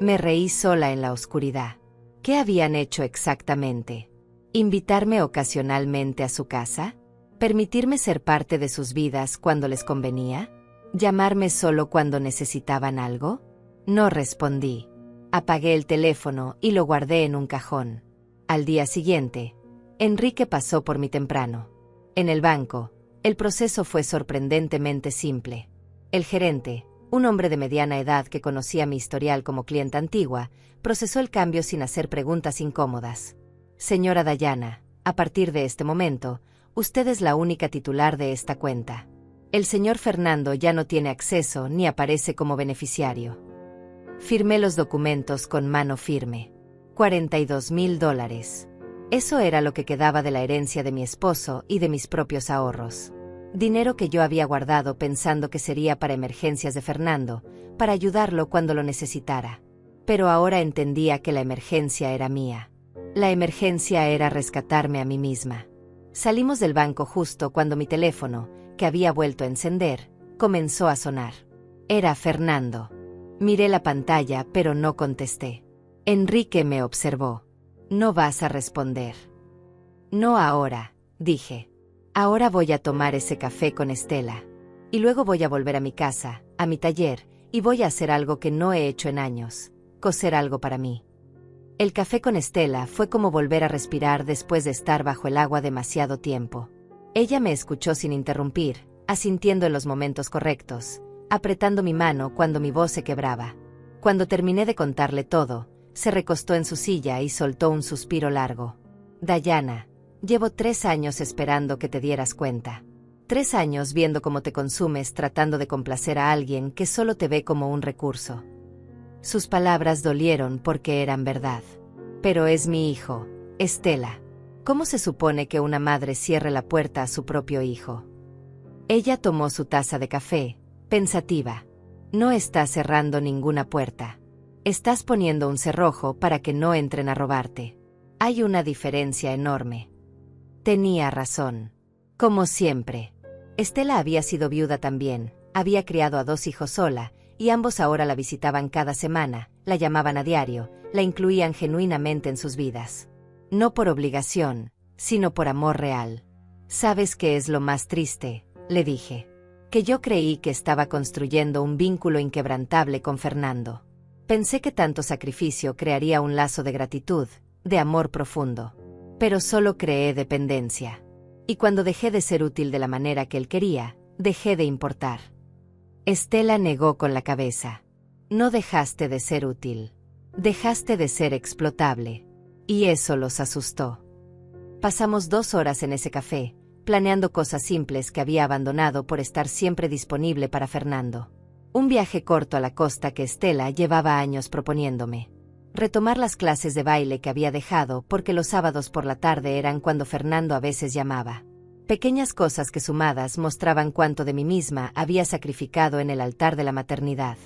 Me reí sola en la oscuridad. ¿Qué habían hecho exactamente? ¿Invitarme ocasionalmente a su casa? ¿Permitirme ser parte de sus vidas cuando les convenía? ¿Llamarme solo cuando necesitaban algo? No respondí. Apagué el teléfono y lo guardé en un cajón. Al día siguiente, Enrique pasó por mí temprano. En el banco, el proceso fue sorprendentemente simple. El gerente, un hombre de mediana edad que conocía mi historial como clienta antigua, procesó el cambio sin hacer preguntas incómodas. Señora Dayana, a partir de este momento, usted es la única titular de esta cuenta. El señor Fernando ya no tiene acceso ni aparece como beneficiario. Firmé los documentos con mano firme. $42,000. Eso era lo que quedaba de la herencia de mi esposo y de mis propios ahorros. Dinero que yo había guardado pensando que sería para emergencias de Fernando, para ayudarlo cuando lo necesitara. Pero ahora entendía que la emergencia era mía. La emergencia era rescatarme a mí misma. Salimos del banco justo cuando mi teléfono, que había vuelto a encender, comenzó a sonar. Era Fernando. Miré la pantalla pero no contesté. Enrique me observó. No vas a responder. No ahora, dije. Ahora voy a tomar ese café con Estela. Y luego voy a volver a mi casa, a mi taller, y voy a hacer algo que no he hecho en años, coser algo para mí. El café con Estela fue como volver a respirar después de estar bajo el agua demasiado tiempo. Ella me escuchó sin interrumpir, asintiendo en los momentos correctos, apretando mi mano cuando mi voz se quebraba. Cuando terminé de contarle todo, se recostó en su silla y soltó un suspiro largo. Dayana, llevo 3 años esperando que te dieras cuenta. 3 años viendo cómo te consumes tratando de complacer a alguien que solo te ve como un recurso. Sus palabras dolieron porque eran verdad. Pero es mi hijo, Estela. ¿Cómo se supone que una madre cierre la puerta a su propio hijo? Ella tomó su taza de café, pensativa. No estás cerrando ninguna puerta. Estás poniendo un cerrojo para que no entren a robarte. Hay una diferencia enorme. Tenía razón. Como siempre. Estela había sido viuda también, había criado a 2 hijos sola, y ambos ahora la visitaban cada semana, la llamaban a diario, la incluían genuinamente en sus vidas. No por obligación, sino por amor real. ¿Sabes qué es lo más triste?, le dije. Que yo creí que estaba construyendo un vínculo inquebrantable con Fernando. Pensé que tanto sacrificio crearía un lazo de gratitud, de amor profundo. Pero solo creé dependencia. Y cuando dejé de ser útil de la manera que él quería, dejé de importar. Estela negó con la cabeza. No dejaste de ser útil. Dejaste de ser explotable. Y eso los asustó. Pasamos 2 horas en ese café, planeando cosas simples que había abandonado por estar siempre disponible para Fernando. Un viaje corto a la costa que Estela llevaba años proponiéndome. Retomar las clases de baile que había dejado porque los sábados por la tarde eran cuando Fernando a veces llamaba. Pequeñas cosas que sumadas mostraban cuánto de mí misma había sacrificado en el altar de la maternidad.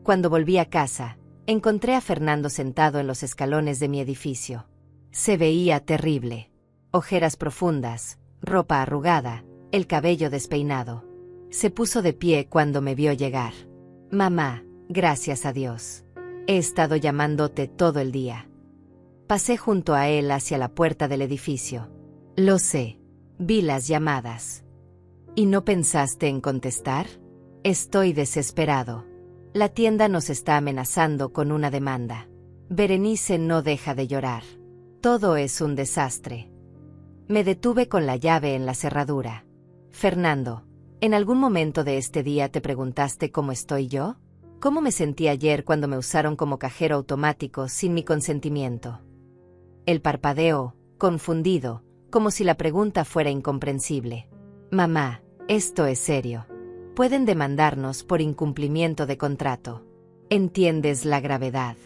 Cuando volví a casa, encontré a Fernando sentado en los escalones de mi edificio. Se veía terrible. Ojeras profundas, ropa arrugada, el cabello despeinado. Se puso de pie cuando me vio llegar. Mamá, gracias a Dios. He estado llamándote todo el día. Pasé junto a él hacia la puerta del edificio. Lo sé. Vi las llamadas. ¿Y no pensaste en contestar? Estoy desesperado. La tienda nos está amenazando con una demanda. Berenice no deja de llorar. Todo es un desastre. Me detuve con la llave en la cerradura. Fernando, ¿en algún momento de este día te preguntaste cómo estoy yo? ¿Cómo me sentí ayer cuando me usaron como cajero automático sin mi consentimiento? Él parpadeó, confundido, como si la pregunta fuera incomprensible. Mamá, esto es serio. Pueden demandarnos por incumplimiento de contrato. ¿Entiendes la gravedad?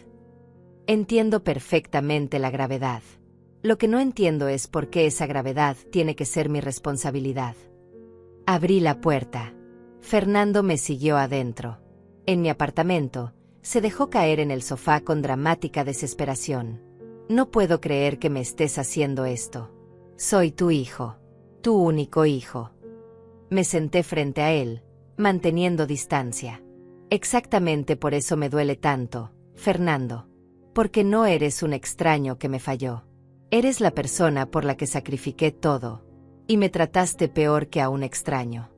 Entiendo perfectamente la gravedad. Lo que no entiendo es por qué esa gravedad tiene que ser mi responsabilidad. Abrí la puerta. Fernando me siguió adentro. En mi apartamento, se dejó caer en el sofá con dramática desesperación. No puedo creer que me estés haciendo esto. Soy tu hijo. Tu único hijo. Me senté frente a él, manteniendo distancia. Exactamente por eso me duele tanto, Fernando. Porque no eres un extraño que me falló. Eres la persona por la que sacrifiqué todo. Y me trataste peor que a un extraño.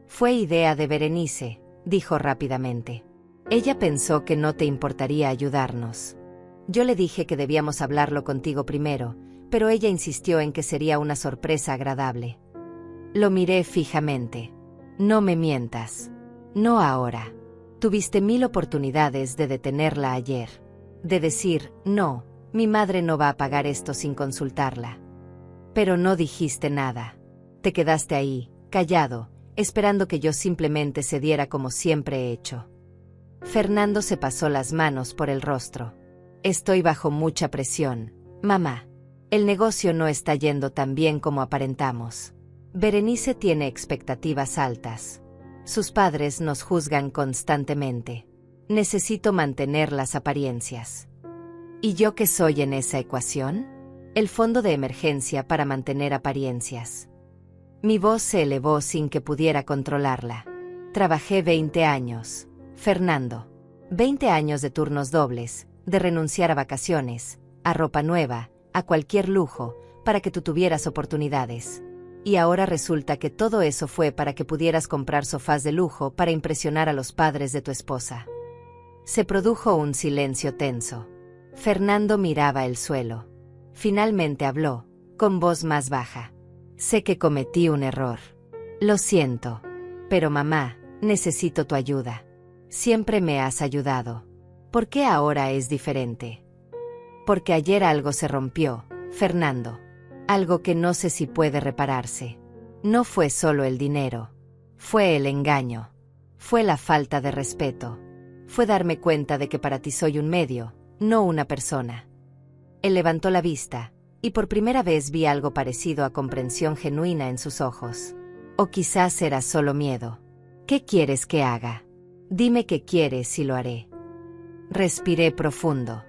Fue idea de Berenice, dijo rápidamente. Ella pensó que no te importaría ayudarnos. Yo le dije que debíamos hablarlo contigo primero, pero ella insistió en que sería una sorpresa agradable. Lo miré fijamente. No me mientas. No ahora. Tuviste 1000 oportunidades de detenerla ayer. De decir, no, mi madre no va a pagar esto sin consultarla. Pero no dijiste nada. Te quedaste ahí, callado, esperando que yo simplemente cediera como siempre he hecho. Fernando se pasó las manos por el rostro. Estoy bajo mucha presión, mamá. El negocio no está yendo tan bien como aparentamos. Berenice tiene expectativas altas. Sus padres nos juzgan constantemente. Necesito mantener las apariencias. ¿Y yo qué soy en esa ecuación? El fondo de emergencia para mantener apariencias. Mi voz se elevó sin que pudiera controlarla. Trabajé 20 años, Fernando. 20 años de turnos dobles, de renunciar a vacaciones, a ropa nueva, a cualquier lujo, para que tú tuvieras oportunidades. Y ahora resulta que todo eso fue para que pudieras comprar sofás de lujo para impresionar a los padres de tu esposa. Se produjo un silencio tenso. Fernando miraba el suelo. Finalmente habló, con voz más baja. Sé que cometí un error. Lo siento. Pero mamá, necesito tu ayuda. Siempre me has ayudado. ¿Por qué ahora es diferente? Porque ayer algo se rompió, Fernando. Algo que no sé si puede repararse. No fue solo el dinero. Fue el engaño. Fue la falta de respeto. Fue darme cuenta de que para ti soy un medio, no una persona. Él levantó la vista, y por primera vez vi algo parecido a comprensión genuina en sus ojos. O quizás era solo miedo. ¿Qué quieres que haga? Dime qué quieres y lo haré. Respiré profundo.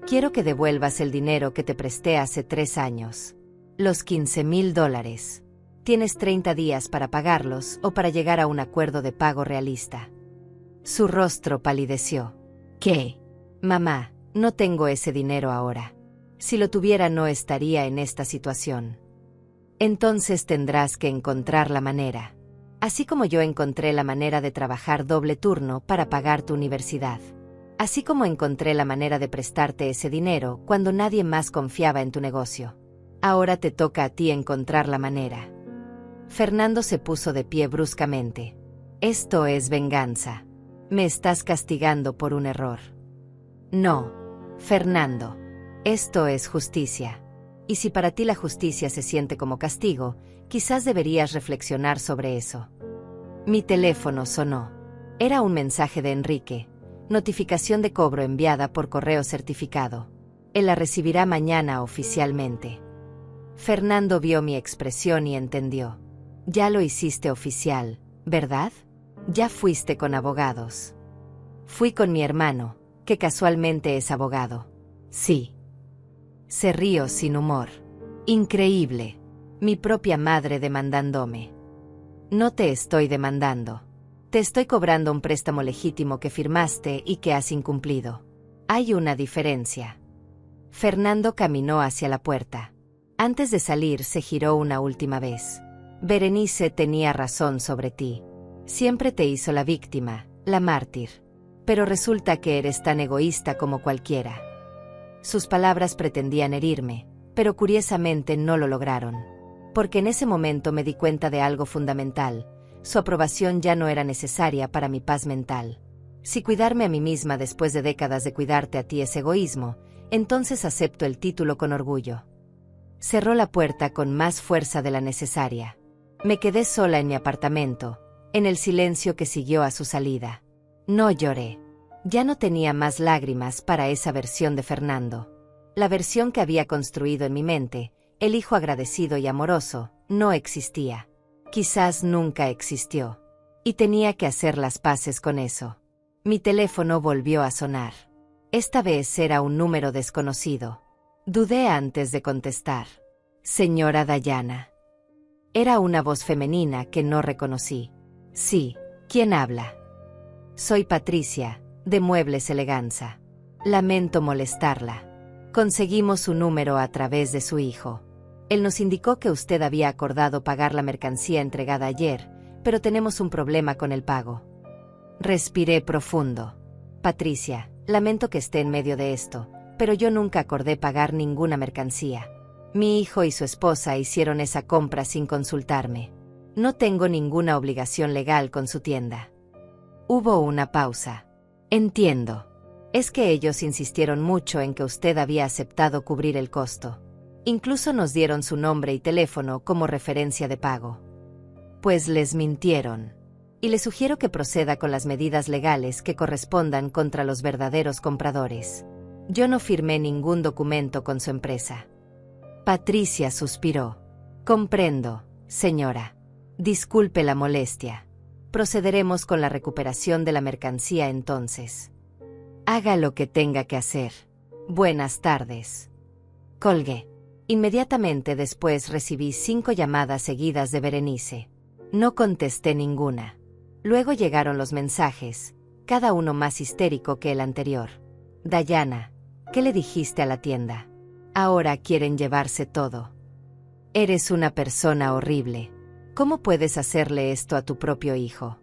Quiero que devuelvas el dinero que te presté hace 3 años. Los $15,000. Tienes 30 días para pagarlos o para llegar a un acuerdo de pago realista. Su rostro palideció. ¿Qué? Mamá, no tengo ese dinero ahora. Si lo tuviera no estaría en esta situación. Entonces tendrás que encontrar la manera. Así como yo encontré la manera de trabajar doble turno para pagar tu universidad. Así como encontré la manera de prestarte ese dinero cuando nadie más confiaba en tu negocio. Ahora te toca a ti encontrar la manera. Fernando se puso de pie bruscamente. Esto es venganza. Me estás castigando por un error. No, Fernando. Esto es justicia. Y si para ti la justicia se siente como castigo, quizás deberías reflexionar sobre eso. Mi teléfono sonó. Era un mensaje de Enrique. Notificación de cobro enviada por correo certificado. Él la recibirá mañana oficialmente. Fernando vio mi expresión y entendió. Ya lo hiciste oficial, ¿verdad? Ya fuiste con abogados. Fui con mi hermano, que casualmente es abogado. Sí. Se rió sin humor. Increíble. Mi propia madre demandándome. No te estoy demandando. Te estoy cobrando un préstamo legítimo que firmaste y que has incumplido. Hay una diferencia. Fernando caminó hacia la puerta. Antes de salir se giró una última vez. Berenice tenía razón sobre ti. Siempre te hizo la víctima, la mártir. Pero resulta que eres tan egoísta como cualquiera. Sus palabras pretendían herirme, pero curiosamente no lo lograron. Porque en ese momento me di cuenta de algo fundamental. Su aprobación ya no era necesaria para mi paz mental. Si cuidarme a mí misma después de décadas de cuidarte a ti es egoísmo, entonces acepto el título con orgullo. Cerró la puerta con más fuerza de la necesaria. Me quedé sola en mi apartamento, en el silencio que siguió a su salida. No lloré. Ya no tenía más lágrimas para esa versión de Fernando. La versión que había construido en mi mente, el hijo agradecido y amoroso, no existía. Quizás nunca existió. Y tenía que hacer las paces con eso. Mi teléfono volvió a sonar. Esta vez era un número desconocido. Dudé antes de contestar. Señora Dayana. Era una voz femenina que no reconocí. Sí, ¿quién habla? Soy Patricia, de Muebles Eleganza. Lamento molestarla. Conseguimos su número a través de su hijo. Él nos indicó que usted había acordado pagar la mercancía entregada ayer, pero tenemos un problema con el pago. Respiré profundo. Patricia, lamento que esté en medio de esto, pero yo nunca acordé pagar ninguna mercancía. Mi hijo y su esposa hicieron esa compra sin consultarme. No tengo ninguna obligación legal con su tienda. Hubo una pausa. Entiendo. Es que ellos insistieron mucho en que usted había aceptado cubrir el costo. Incluso nos dieron su nombre y teléfono como referencia de pago. Pues les mintieron. Y le sugiero que proceda con las medidas legales que correspondan contra los verdaderos compradores. Yo no firmé ningún documento con su empresa. Patricia suspiró. Comprendo, señora. Disculpe la molestia. Procederemos con la recuperación de la mercancía entonces. Haga lo que tenga que hacer. Buenas tardes. Colgué. Inmediatamente después recibí 5 llamadas seguidas de Berenice. No contesté ninguna. Luego llegaron los mensajes, cada uno más histérico que el anterior. Dayana, ¿qué le dijiste a la tienda? Ahora quieren llevarse todo. Eres una persona horrible. ¿Cómo puedes hacerle esto a tu propio hijo?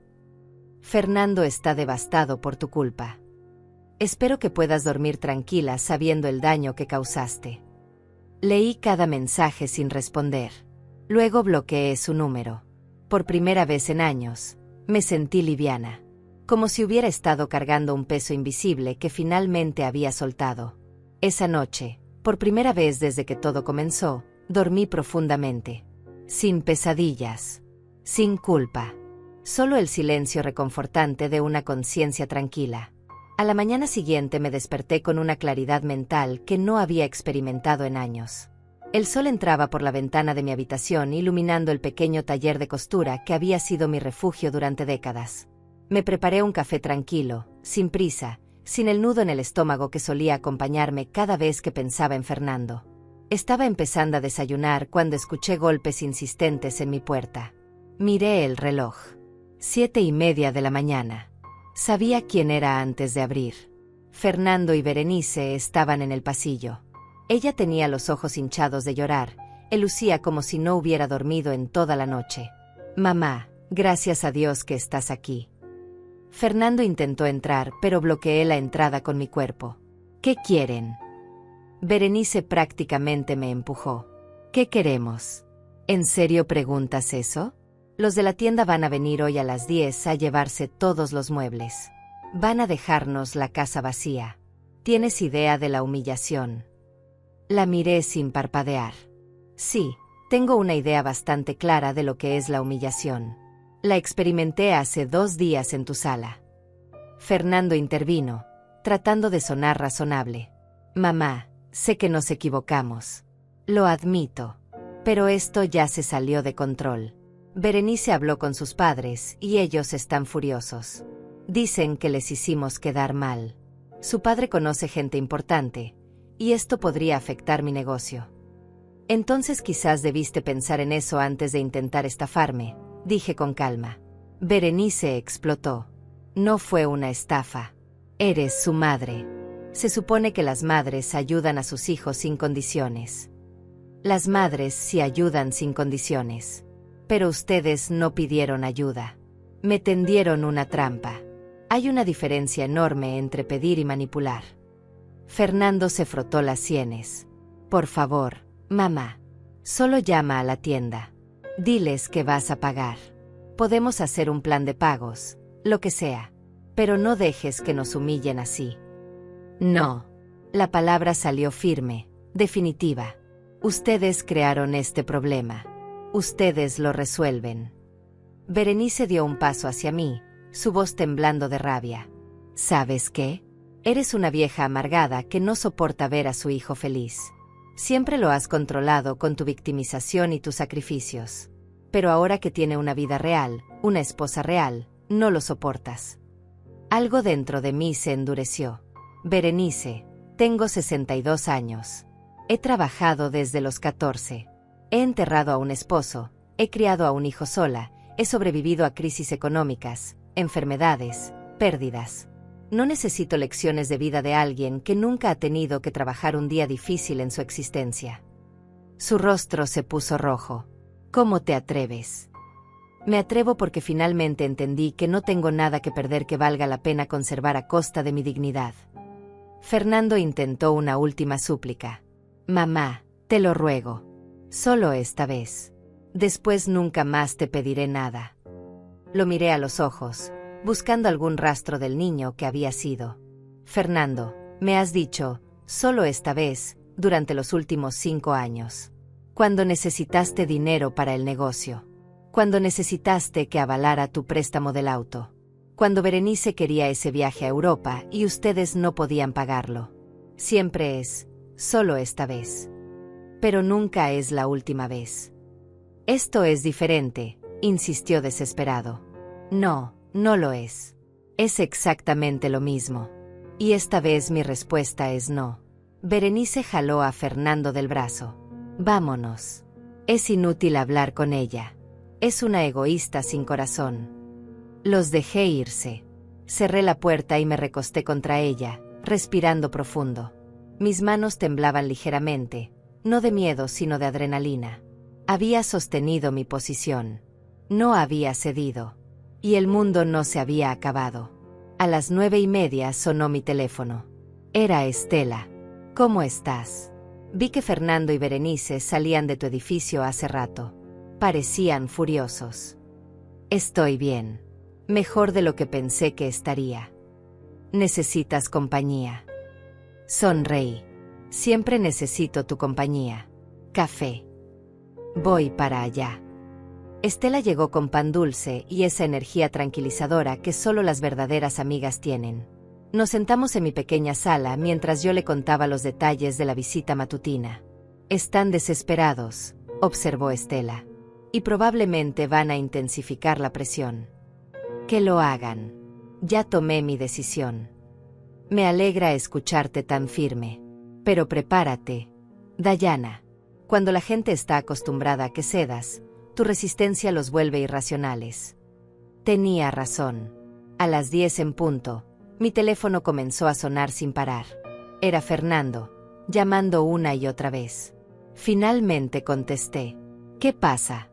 Fernando está devastado por tu culpa. Espero que puedas dormir tranquila sabiendo el daño que causaste. Leí cada mensaje sin responder. Luego bloqueé su número. Por primera vez en años, me sentí liviana. Como si hubiera estado cargando un peso invisible que finalmente había soltado. Esa noche, por primera vez desde que todo comenzó, dormí profundamente. Sin pesadillas. Sin culpa. Solo el silencio reconfortante de una conciencia tranquila. A la mañana siguiente me desperté con una claridad mental que no había experimentado en años. El sol entraba por la ventana de mi habitación iluminando el pequeño taller de costura que había sido mi refugio durante décadas. Me preparé un café tranquilo, sin prisa, sin el nudo en el estómago que solía acompañarme cada vez que pensaba en Fernando. Estaba empezando a desayunar cuando escuché golpes insistentes en mi puerta. Miré el reloj. 7:30 de la mañana. Sabía quién era antes de abrir. Fernando y Berenice estaban en el pasillo. Ella tenía los ojos hinchados de llorar, él lucía como si no hubiera dormido en toda la noche. Mamá, gracias a Dios que estás aquí. Fernando intentó entrar, pero bloqueé la entrada con mi cuerpo. ¿Qué quieren? Berenice prácticamente me empujó. ¿Qué queremos? ¿En serio preguntas eso? Los de la tienda van a venir hoy a las 10 a llevarse todos los muebles. Van a dejarnos la casa vacía. ¿Tienes idea de la humillación? La miré sin parpadear. Sí, tengo una idea bastante clara de lo que es la humillación. La experimenté hace 2 días en tu sala. Fernando intervino, tratando de sonar razonable. Mamá, sé que nos equivocamos. Lo admito. Pero esto ya se salió de control. Berenice habló con sus padres y ellos están furiosos. Dicen que les hicimos quedar mal. Su padre conoce gente importante, y esto podría afectar mi negocio. Entonces quizás debiste pensar en eso antes de intentar estafarme, dije con calma. Berenice explotó. No fue una estafa. Eres su madre. Se supone que las madres ayudan a sus hijos sin condiciones. Las madres sí ayudan sin condiciones. Pero ustedes no pidieron ayuda. Me tendieron una trampa. Hay una diferencia enorme entre pedir y manipular. Fernando se frotó las sienes. Por favor, mamá. Solo llama a la tienda. Diles que vas a pagar. Podemos hacer un plan de pagos, lo que sea. Pero no dejes que nos humillen así. No. La palabra salió firme, definitiva. Ustedes crearon este problema. Ustedes lo resuelven. Berenice dio un paso hacia mí, su voz temblando de rabia. ¿Sabes qué? Eres una vieja amargada que no soporta ver a su hijo feliz. Siempre lo has controlado con tu victimización y tus sacrificios. Pero ahora que tiene una vida real, una esposa real, no lo soportas. Algo dentro de mí se endureció. Berenice, tengo 62 años. He trabajado desde los 14. He enterrado a un esposo, he criado a un hijo sola, he sobrevivido a crisis económicas, enfermedades, pérdidas. No necesito lecciones de vida de alguien que nunca ha tenido que trabajar un día difícil en su existencia. Su rostro se puso rojo. ¿Cómo te atreves? Me atrevo porque finalmente entendí que no tengo nada que perder que valga la pena conservar a costa de mi dignidad. Fernando intentó una última súplica. Mamá, te lo ruego. Solo esta vez. Después nunca más te pediré nada. Lo miré a los ojos, buscando algún rastro del niño que había sido. Fernando, me has dicho, solo esta vez, durante los últimos 5 años. Cuando necesitaste dinero para el negocio. Cuando necesitaste que avalara tu préstamo del auto. Cuando Berenice quería ese viaje a Europa y ustedes no podían pagarlo. Siempre es, solo esta vez. Pero nunca es la última vez. Esto es diferente, insistió desesperado. No, no lo es. Es exactamente lo mismo. Y esta vez mi respuesta es no. Berenice jaló a Fernando del brazo. Vámonos. Es inútil hablar con ella. Es una egoísta sin corazón. Los dejé irse. Cerré la puerta y me recosté contra ella, respirando profundo. Mis manos temblaban ligeramente, no de miedo sino de adrenalina. Había sostenido mi posición. No había cedido. Y el mundo no se había acabado. A las 9:30 sonó mi teléfono. Era Estela. ¿Cómo estás? Vi que Fernando y Berenice salían de tu edificio hace rato. Parecían furiosos. Estoy bien. Mejor de lo que pensé que estaría. ¿Necesitas compañía? Sonreí. Siempre necesito tu compañía. Café. Voy para allá. Estela llegó con pan dulce y esa energía tranquilizadora que solo las verdaderas amigas tienen. Nos sentamos en mi pequeña sala mientras yo le contaba los detalles de la visita matutina. Están desesperados, observó Estela. Y probablemente van a intensificar la presión. Que lo hagan. Ya tomé mi decisión. Me alegra escucharte tan firme. Pero prepárate, Dayana. Cuando la gente está acostumbrada a que cedas, tu resistencia los vuelve irracionales. Tenía razón. A las 10 en punto, mi teléfono comenzó a sonar sin parar. Era Fernando, llamando una y otra vez. Finalmente contesté. ¿Qué pasa?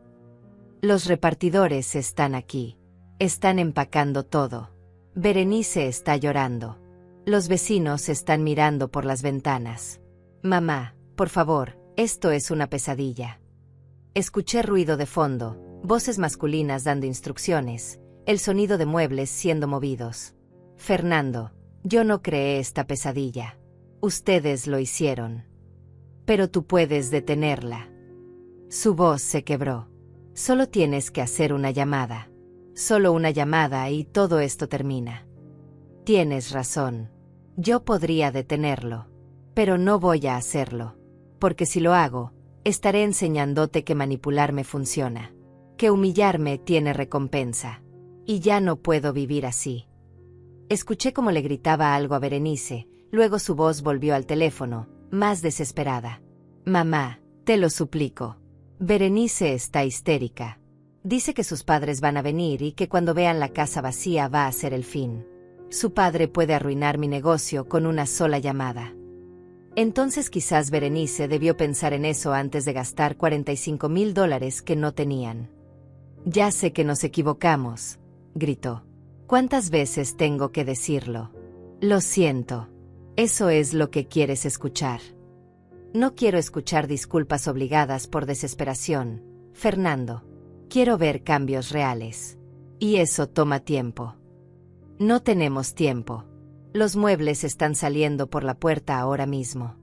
Los repartidores están aquí. Están empacando todo. Berenice está llorando. Los vecinos están mirando por las ventanas. Mamá, por favor, Esto es una pesadilla. Escuché ruido de fondo, voces masculinas dando instrucciones, el sonido de muebles siendo movidos. Fernando, yo no creé esta pesadilla. Ustedes lo hicieron. Pero tú puedes detenerla. Su voz se quebró. Solo tienes que hacer una llamada. Solo una llamada y todo esto termina. Tienes razón. Yo podría detenerlo. Pero no voy a hacerlo. Porque si lo hago, estaré enseñándote que manipularme funciona. Que humillarme tiene recompensa. Y ya no puedo vivir así. Escuché cómo le gritaba algo a Berenice, luego su voz volvió al teléfono, más desesperada. Mamá, te lo suplico. Berenice está histérica. Dice que sus padres van a venir y que cuando vean la casa vacía va a ser el fin. Su padre puede arruinar mi negocio con una sola llamada. Entonces quizás Berenice debió pensar en eso antes de gastar $45,000 que no tenían. Ya sé que nos equivocamos, gritó. ¿Cuántas veces tengo que decirlo? Lo siento. Eso es lo que quieres escuchar. No quiero escuchar disculpas obligadas por desesperación, Fernando. Quiero ver cambios reales. Y eso toma tiempo. No tenemos tiempo. Los muebles están saliendo por la puerta ahora mismo.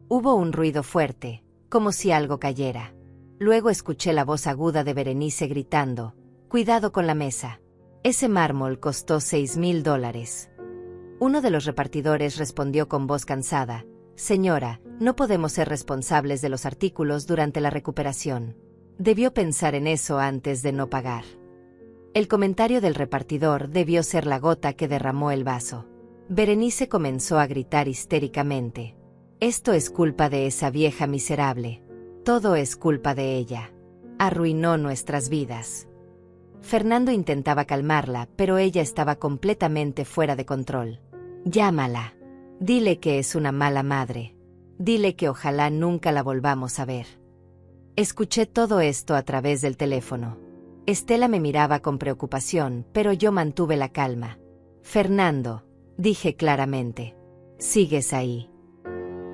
Hubo un ruido fuerte, como si algo cayera. Luego escuché la voz aguda de Berenice gritando, «Cuidado con la mesa. Ese mármol costó $6,000». Uno de los repartidores respondió con voz cansada, «Señora, no podemos ser responsables de los artículos durante la recuperación. Debió pensar en eso antes de no pagar». El comentario del repartidor debió ser la gota que derramó el vaso. Berenice comenzó a gritar histéricamente. «Esto es culpa de esa vieja miserable. Todo es culpa de ella. Arruinó nuestras vidas». Fernando intentaba calmarla, pero ella estaba completamente fuera de control. «Llámala. Dile que es una mala madre. Dile que ojalá nunca la volvamos a ver». Escuché todo esto a través del teléfono. Estela me miraba con preocupación, pero yo mantuve la calma. «Fernando», dije claramente. «¿Sigues ahí?»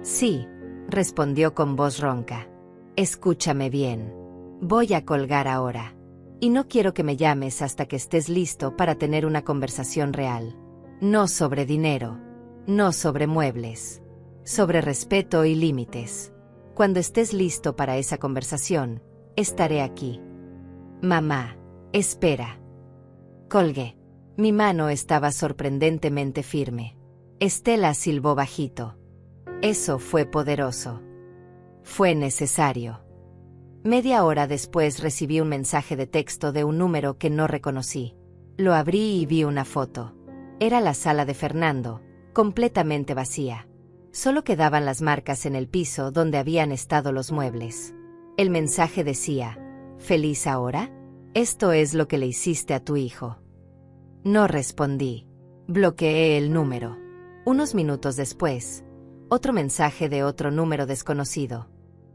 «Sí», respondió con voz ronca. «Escúchame bien. Voy a colgar ahora. Y no quiero que me llames hasta que estés listo para tener una conversación real. No sobre dinero. No sobre muebles. Sobre respeto y límites. Cuando estés listo para esa conversación, estaré aquí». «Mamá, espera». Colgué. Mi mano estaba sorprendentemente firme. Estela silbó bajito. Eso fue poderoso. Fue necesario. Media hora después recibí un mensaje de texto de un número que no reconocí. Lo abrí y vi una foto. Era la sala de Fernando, completamente vacía. Solo quedaban las marcas en el piso donde habían estado los muebles. El mensaje decía, «¿Feliz ahora? Esto es lo que le hiciste a tu hijo». No respondí. Bloqueé el número. Unos minutos después, otro mensaje de otro número desconocido.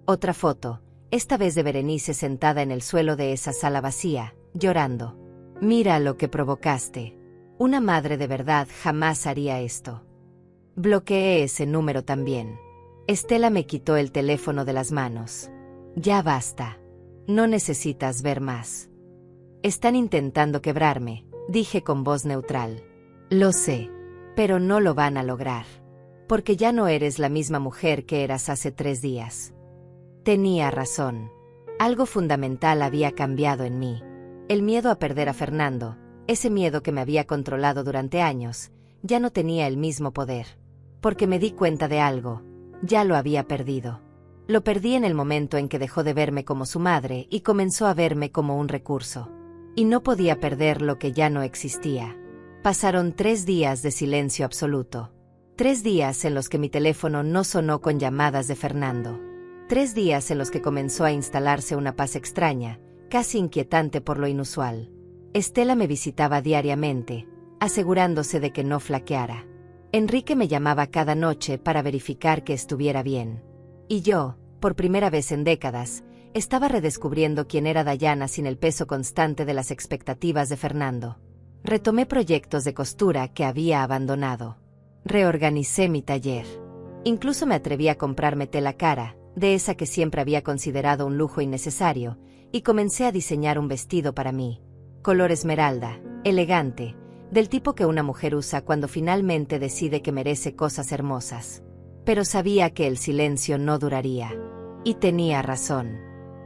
Otra foto, esta vez de Berenice sentada en el suelo de esa sala vacía, llorando. «Mira lo que provocaste. Una madre de verdad jamás haría esto». Bloqueé ese número también. Estela me quitó el teléfono de las manos. «Ya basta. No necesitas ver más. Están intentando quebrarme», dije con voz neutral. «Lo sé, pero no lo van a lograr. Porque ya no eres la misma mujer que eras hace 3 días». Tenía razón. Algo fundamental había cambiado en mí. El miedo a perder a Fernando, ese miedo que me había controlado durante años, ya no tenía el mismo poder. Porque me di cuenta de algo. Ya lo había perdido. Lo perdí en el momento en que dejó de verme como su madre y comenzó a verme como un recurso. Y no podía perder lo que ya no existía. Pasaron 3 días de silencio absoluto. 3 días en los que mi teléfono no sonó con llamadas de Fernando. 3 días en los que comenzó a instalarse una paz extraña, casi inquietante por lo inusual. Estela me visitaba diariamente, asegurándose de que no flaqueara. Enrique me llamaba cada noche para verificar que estuviera bien. Y yo, por primera vez en décadas, estaba redescubriendo quién era Dayana sin el peso constante de las expectativas de Fernando. Retomé proyectos de costura que había abandonado. Reorganicé mi taller. Incluso me atreví a comprarme tela cara, de esa que siempre había considerado un lujo innecesario, y comencé a diseñar un vestido para mí. Color esmeralda, elegante, del tipo que una mujer usa cuando finalmente decide que merece cosas hermosas. Pero sabía que el silencio no duraría. Y tenía razón.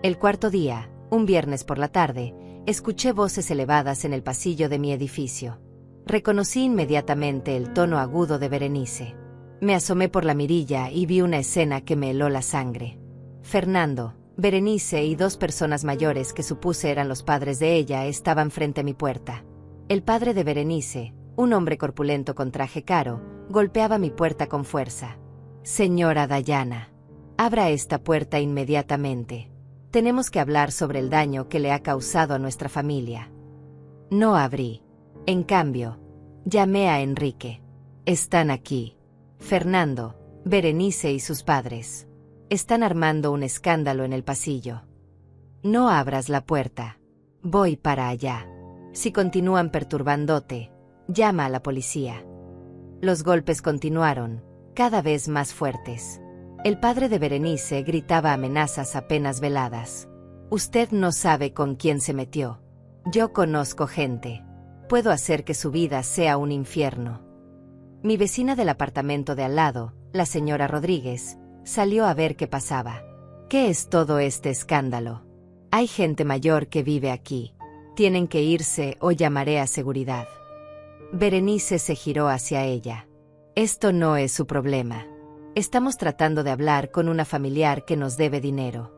El cuarto día, un viernes por la tarde, escuché voces elevadas en el pasillo de mi edificio. Reconocí inmediatamente el tono agudo de Berenice. Me asomé por la mirilla y vi una escena que me heló la sangre. Fernando, Berenice y dos personas mayores que supuse eran los padres de ella estaban frente a mi puerta. El padre de Berenice, un hombre corpulento con traje caro, golpeaba mi puerta con fuerza. «Señora Dayana, abra esta puerta inmediatamente. Tenemos que hablar sobre el daño que le ha causado a nuestra familia». No abrí. En cambio, llamé a Enrique. «Están aquí. Fernando, Berenice y sus padres. Están armando un escándalo en el pasillo. No abras la puerta. Voy para allá. Si continúan perturbándote, llama a la policía». Los golpes continuaron, cada vez más fuertes. El padre de Berenice gritaba amenazas apenas veladas. «Usted no sabe con quién se metió. Yo conozco gente. Puedo hacer que su vida sea un infierno». Mi vecina del apartamento de al lado, la señora Rodríguez, salió a ver qué pasaba. «¿Qué es todo este escándalo? Hay gente mayor que vive aquí. Tienen que irse o llamaré a seguridad». Berenice se giró hacia ella. «Esto no es su problema. Estamos tratando de hablar con una familiar que nos debe dinero».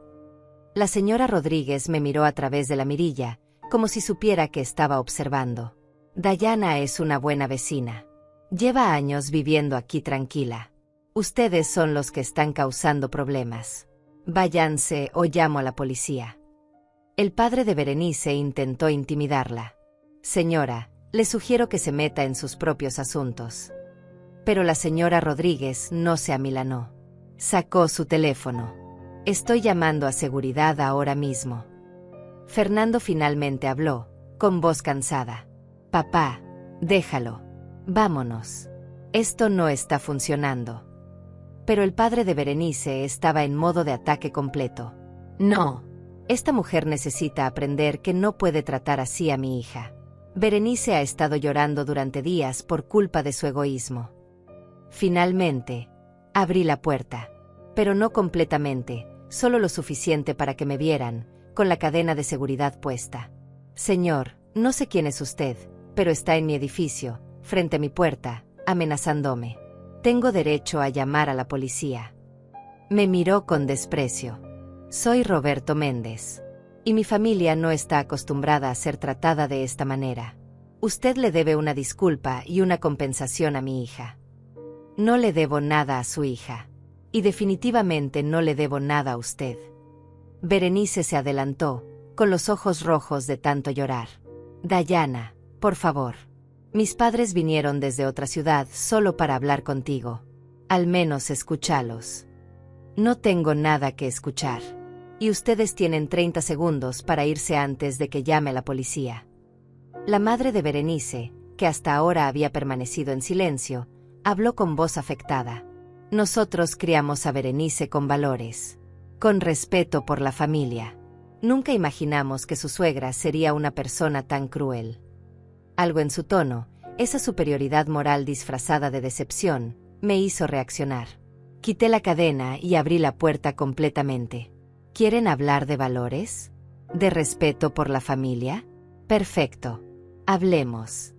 La señora Rodríguez me miró a través de la mirilla, como si supiera que estaba observando. «Dayana es una buena vecina. Lleva años viviendo aquí tranquila. Ustedes son los que están causando problemas. Váyanse o llamo a la policía». El padre de Berenice intentó intimidarla. «Señora, le sugiero que se meta en sus propios asuntos». Pero la señora Rodríguez no se amilanó. Sacó su teléfono. «Estoy llamando a seguridad ahora mismo». Fernando finalmente habló, con voz cansada. «Papá, déjalo. Vámonos. Esto no está funcionando». Pero el padre de Berenice estaba en modo de ataque completo. «No. Esta mujer necesita aprender que no puede tratar así a mi hija. Berenice ha estado llorando durante días por culpa de su egoísmo». Finalmente, abrí la puerta. Pero no completamente, solo lo suficiente para que me vieran, con la cadena de seguridad puesta. «Señor, no sé quién es usted, pero está en mi edificio, frente a mi puerta, amenazándome. Tengo derecho a llamar a la policía». Me miró con desprecio. «Soy Roberto Méndez. Y mi familia no está acostumbrada a ser tratada de esta manera. Usted le debe una disculpa y una compensación a mi hija». «No le debo nada a su hija. Y definitivamente no le debo nada a usted». Berenice se adelantó, con los ojos rojos de tanto llorar. «Dayana, por favor. Mis padres vinieron desde otra ciudad solo para hablar contigo. Al menos escúchalos». «No tengo nada que escuchar. Y ustedes tienen 30 segundos para irse antes de que llame la policía». La madre de Berenice, que hasta ahora había permanecido en silencio, habló con voz afectada. «Nosotros criamos a Berenice con valores, con respeto por la familia. Nunca imaginamos que su suegra sería una persona tan cruel». Algo en su tono, esa superioridad moral disfrazada de decepción, me hizo reaccionar. Quité la cadena y abrí la puerta completamente. «¿Quieren hablar de valores? ¿De respeto por la familia? Perfecto. Hablemos».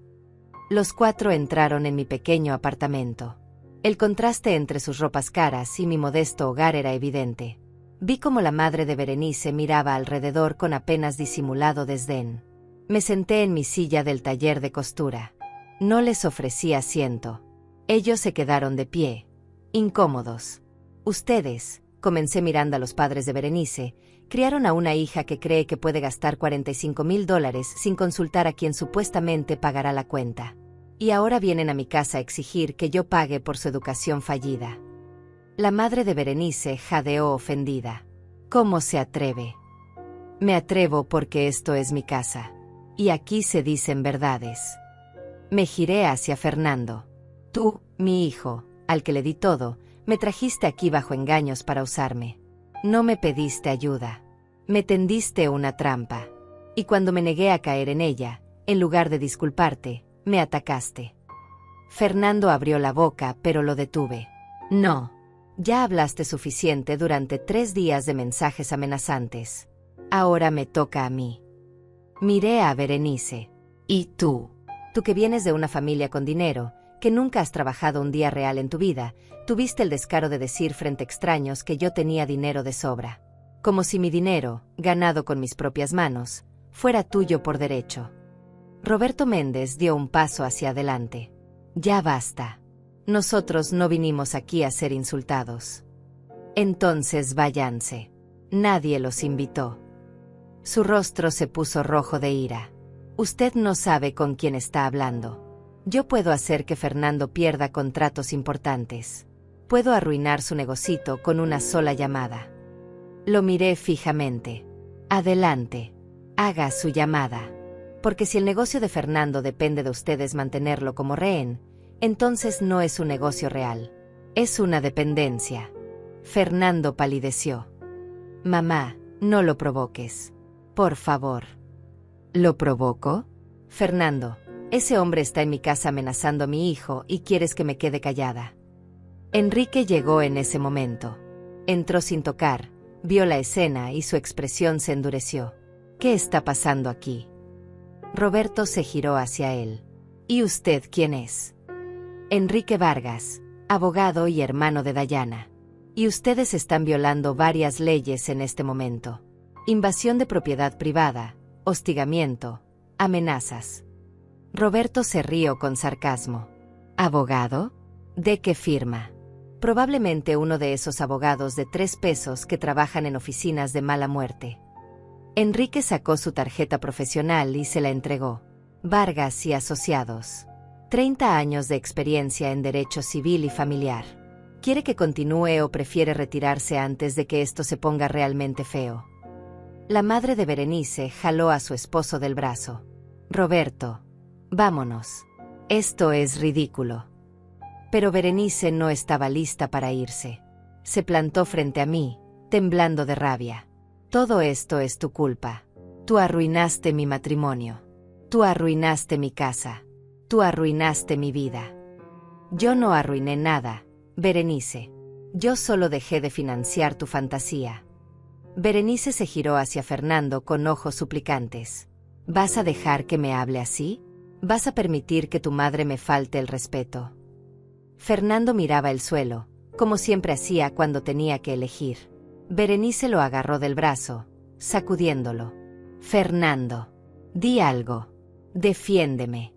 Los cuatro entraron en mi pequeño apartamento. El contraste entre sus ropas caras y mi modesto hogar era evidente. Vi cómo la madre de Berenice miraba alrededor con apenas disimulado desdén. Me senté en mi silla del taller de costura. No les ofrecí asiento. Ellos se quedaron de pie, incómodos. «Ustedes», comencé mirando a los padres de Berenice, «criaron a una hija que cree que puede gastar $45,000 sin consultar a quien supuestamente pagará la cuenta. Y ahora vienen a mi casa a exigir que yo pague por su educación fallida». La madre de Berenice jadeó ofendida. «¿Cómo se atreve?». «Me atrevo porque esto es mi casa. Y aquí se dicen verdades». Me giré hacia Fernando. «Tú, mi hijo, al que le di todo, me trajiste aquí bajo engaños para usarme. No me pediste ayuda. Me tendiste una trampa. Y cuando me negué a caer en ella, en lugar de disculparte, me atacaste. Fernando abrió la boca, pero lo detuve. No. Ya hablaste suficiente durante 3 días de mensajes amenazantes. Ahora me toca a mí. Miré a Berenice. ¿Y tú? Tú que vienes de una familia con dinero, que nunca has trabajado un día real en tu vida, tuviste el descaro de decir frente a extraños que yo tenía dinero de sobra. Como si mi dinero, ganado con mis propias manos, fuera tuyo por derecho. Roberto Méndez dio un paso hacia adelante. Ya basta. Nosotros no vinimos aquí a ser insultados. Entonces váyanse. Nadie los invitó. Su rostro se puso rojo de ira. Usted no sabe con quién está hablando. Yo puedo hacer que Fernando pierda contratos importantes. Puedo arruinar su negocito con una sola llamada. Lo miré fijamente. Adelante. Haga su llamada. Porque si el negocio de Fernando depende de ustedes mantenerlo como rehén, entonces no es un negocio real. Es una dependencia. Fernando palideció. Mamá, no lo provoques. Por favor. ¿Lo provoco? Fernando, ese hombre está en mi casa amenazando a mi hijo y quieres que me quede callada. Enrique llegó en ese momento. Entró sin tocar, vio la escena y su expresión se endureció. ¿Qué está pasando aquí? Roberto se giró hacia él. ¿Y usted quién es? Enrique Vargas, abogado y hermano de Dayana. Y ustedes están violando varias leyes en este momento. Invasión de propiedad privada, hostigamiento, amenazas. Roberto se rió con sarcasmo. ¿Abogado? ¿De qué firma? Probablemente uno de esos abogados de 3 pesos que trabajan en oficinas de mala muerte. Enrique sacó su tarjeta profesional y se la entregó. Vargas y Asociados. 30 años de experiencia en derecho civil y familiar. ¿Quiere que continúe o prefiere retirarse antes de que esto se ponga realmente feo? La madre de Berenice jaló a su esposo del brazo. Roberto, vámonos. Esto es ridículo. Pero Berenice no estaba lista para irse. Se plantó frente a mí, temblando de rabia. Todo esto es tu culpa. Tú arruinaste mi matrimonio. Tú arruinaste mi casa. Tú arruinaste mi vida. Yo no arruiné nada, Berenice. Yo solo dejé de financiar tu fantasía. Berenice se giró hacia Fernando con ojos suplicantes. ¿Vas a dejar que me hable así? ¿Vas a permitir que tu madre me falte el respeto? Fernando miraba el suelo, como siempre hacía cuando tenía que elegir. Berenice lo agarró del brazo, sacudiéndolo. Fernando, di algo. Defiéndeme.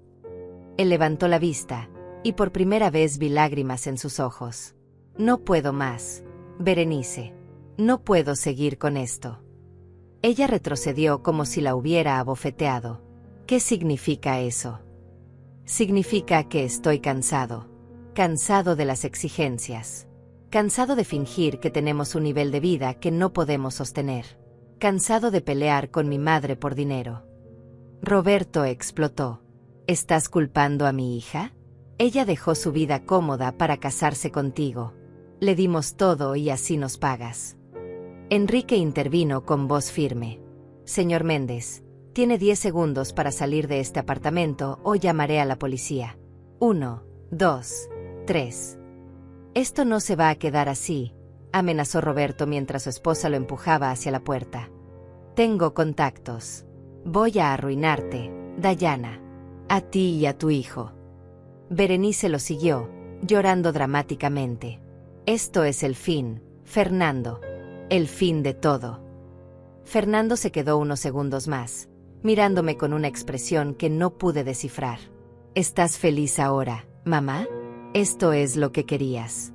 Él levantó la vista, y por primera vez vi lágrimas en sus ojos. No puedo más, Berenice. No puedo seguir con esto. Ella retrocedió como si la hubiera abofeteado. ¿Qué significa eso? Significa que estoy cansado. Cansado de las exigencias. Cansado de fingir que tenemos un nivel de vida que no podemos sostener. Cansado de pelear con mi madre por dinero. Roberto explotó. ¿Estás culpando a mi hija? Ella dejó su vida cómoda para casarse contigo. Le dimos todo y así nos pagas. Enrique intervino con voz firme. Señor Méndez, tiene 10 segundos para salir de este apartamento o llamaré a la policía. 1, 2, 3. Esto no se va a quedar así, amenazó Roberto mientras su esposa lo empujaba hacia la puerta. Tengo contactos. Voy a arruinarte, Dayana. A ti y a tu hijo. Berenice lo siguió, llorando dramáticamente. Esto es el fin, Fernando. El fin de todo. Fernando se quedó unos segundos más, mirándome con una expresión que no pude descifrar. ¿Estás feliz ahora, mamá? Esto es lo que querías.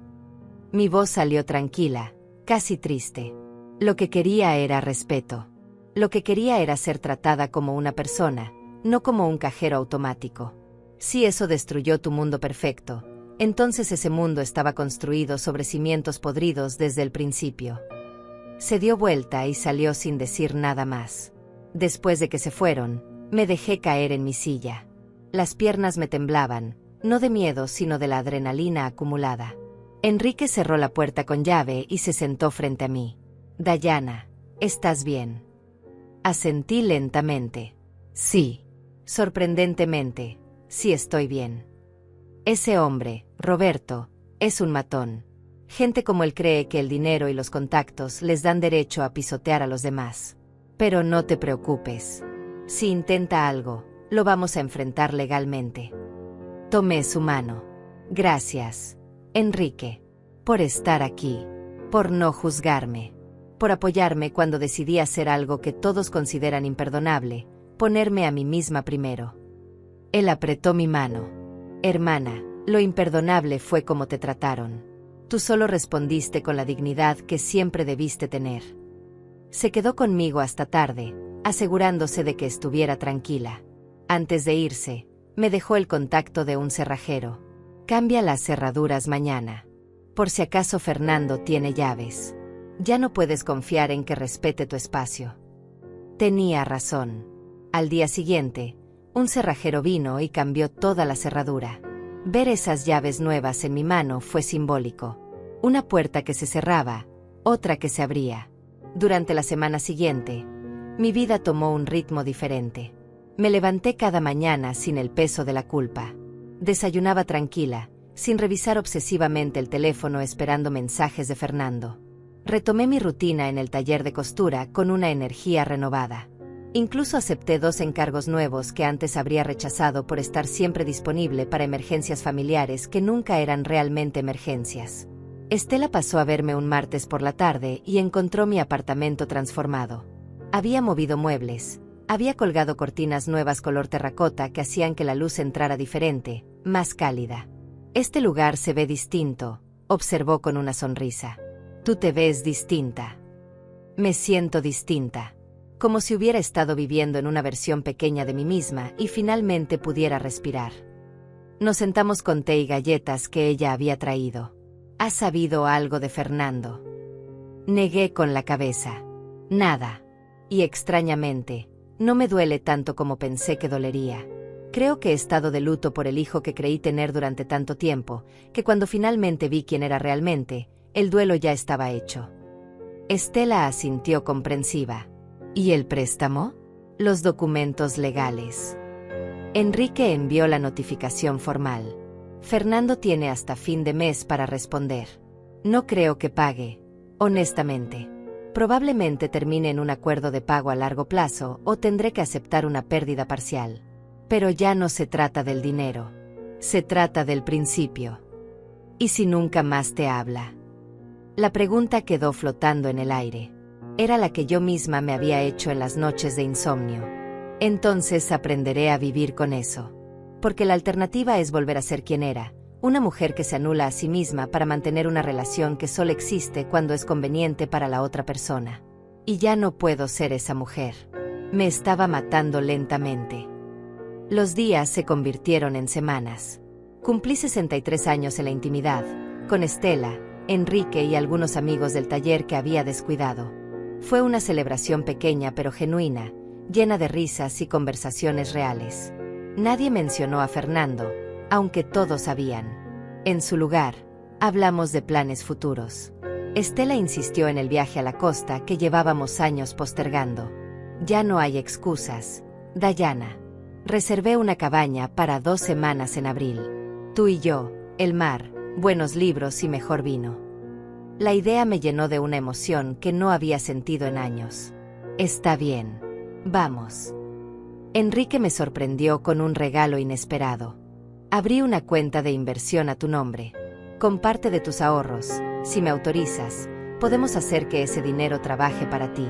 Mi voz salió tranquila, casi triste. Lo que quería era respeto. Lo que quería era ser tratada como una persona, no como un cajero automático. Si eso destruyó tu mundo perfecto, entonces ese mundo estaba construido sobre cimientos podridos desde el principio. Se dio vuelta y salió sin decir nada más. Después de que se fueron, me dejé caer en mi silla. Las piernas me temblaban, no de miedo sino de la adrenalina acumulada. Enrique cerró la puerta con llave y se sentó frente a mí. Dayana, ¿estás bien? Asentí lentamente. Sí. Sorprendentemente, sí estoy bien. Ese hombre, Roberto, es un matón. Gente como él cree que el dinero y los contactos les dan derecho a pisotear a los demás. Pero no te preocupes. Si intenta algo, lo vamos a enfrentar legalmente. Tomé su mano. Gracias, Enrique, por estar aquí, por no juzgarme, por apoyarme cuando decidí hacer algo que todos consideran imperdonable, ponerme a mí misma primero. Él apretó mi mano. Hermana, lo imperdonable fue cómo te trataron. Tú solo respondiste con la dignidad que siempre debiste tener. Se quedó conmigo hasta tarde, asegurándose de que estuviera tranquila. Antes de irse, me dejó el contacto de un cerrajero. Cambia las cerraduras mañana. Por si acaso Fernando tiene llaves. Ya no puedes confiar en que respete tu espacio. Tenía razón. Al día siguiente, un cerrajero vino y cambió toda la cerradura. Ver esas llaves nuevas en mi mano fue simbólico. Una puerta que se cerraba, otra que se abría. Durante la semana siguiente, mi vida tomó un ritmo diferente. Me levanté cada mañana sin el peso de la culpa. Desayunaba tranquila, sin revisar obsesivamente el teléfono esperando mensajes de Fernando. Retomé mi rutina en el taller de costura con una energía renovada. Incluso acepté 2 encargos nuevos que antes habría rechazado por estar siempre disponible para emergencias familiares que nunca eran realmente emergencias. Estela pasó a verme un martes por la tarde y encontró mi apartamento transformado. Había movido muebles, había colgado cortinas nuevas color terracota que hacían que la luz entrara diferente, más cálida. Este lugar se ve distinto, observó con una sonrisa. Tú te ves distinta. Me siento distinta. Como si hubiera estado viviendo en una versión pequeña de mí misma y finalmente pudiera respirar. Nos sentamos con té y galletas que ella había traído. ¿Has sabido algo de Fernando? Negué con la cabeza. Nada. Y extrañamente, no me duele tanto como pensé que dolería. Creo que he estado de luto por el hijo que creí tener durante tanto tiempo, que cuando finalmente vi quién era realmente, el duelo ya estaba hecho. Estela asintió comprensiva. ¿Y el préstamo? Los documentos legales. Enrique envió la notificación formal. Fernando tiene hasta fin de mes para responder. No creo que pague, honestamente. Probablemente termine en un acuerdo de pago a largo plazo o tendré que aceptar una pérdida parcial. Pero ya no se trata del dinero. Se trata del principio. ¿Y si nunca más te habla? La pregunta quedó flotando en el aire. Era la que yo misma me había hecho en las noches de insomnio. Entonces aprenderé a vivir con eso. Porque la alternativa es volver a ser quien era, una mujer que se anula a sí misma para mantener una relación que solo existe cuando es conveniente para la otra persona. Y ya no puedo ser esa mujer. Me estaba matando lentamente. Los días se convirtieron en semanas. Cumplí 63 años en la intimidad, con Estela, Enrique y algunos amigos del taller que había descuidado. Fue una celebración pequeña pero genuina, llena de risas y conversaciones reales. Nadie mencionó a Fernando, aunque todos sabían. En su lugar, hablamos de planes futuros. Estela insistió en el viaje a la costa que llevábamos años postergando. Ya no hay excusas, Dayana. Reservé una cabaña para 2 semanas en abril. Tú y yo, el mar, buenos libros y mejor vino. La idea me llenó de una emoción que no había sentido en años. Está bien. Vamos. Enrique me sorprendió con un regalo inesperado. Abrí una cuenta de inversión a tu nombre. Con parte de tus ahorros, si me autorizas, podemos hacer que ese dinero trabaje para ti,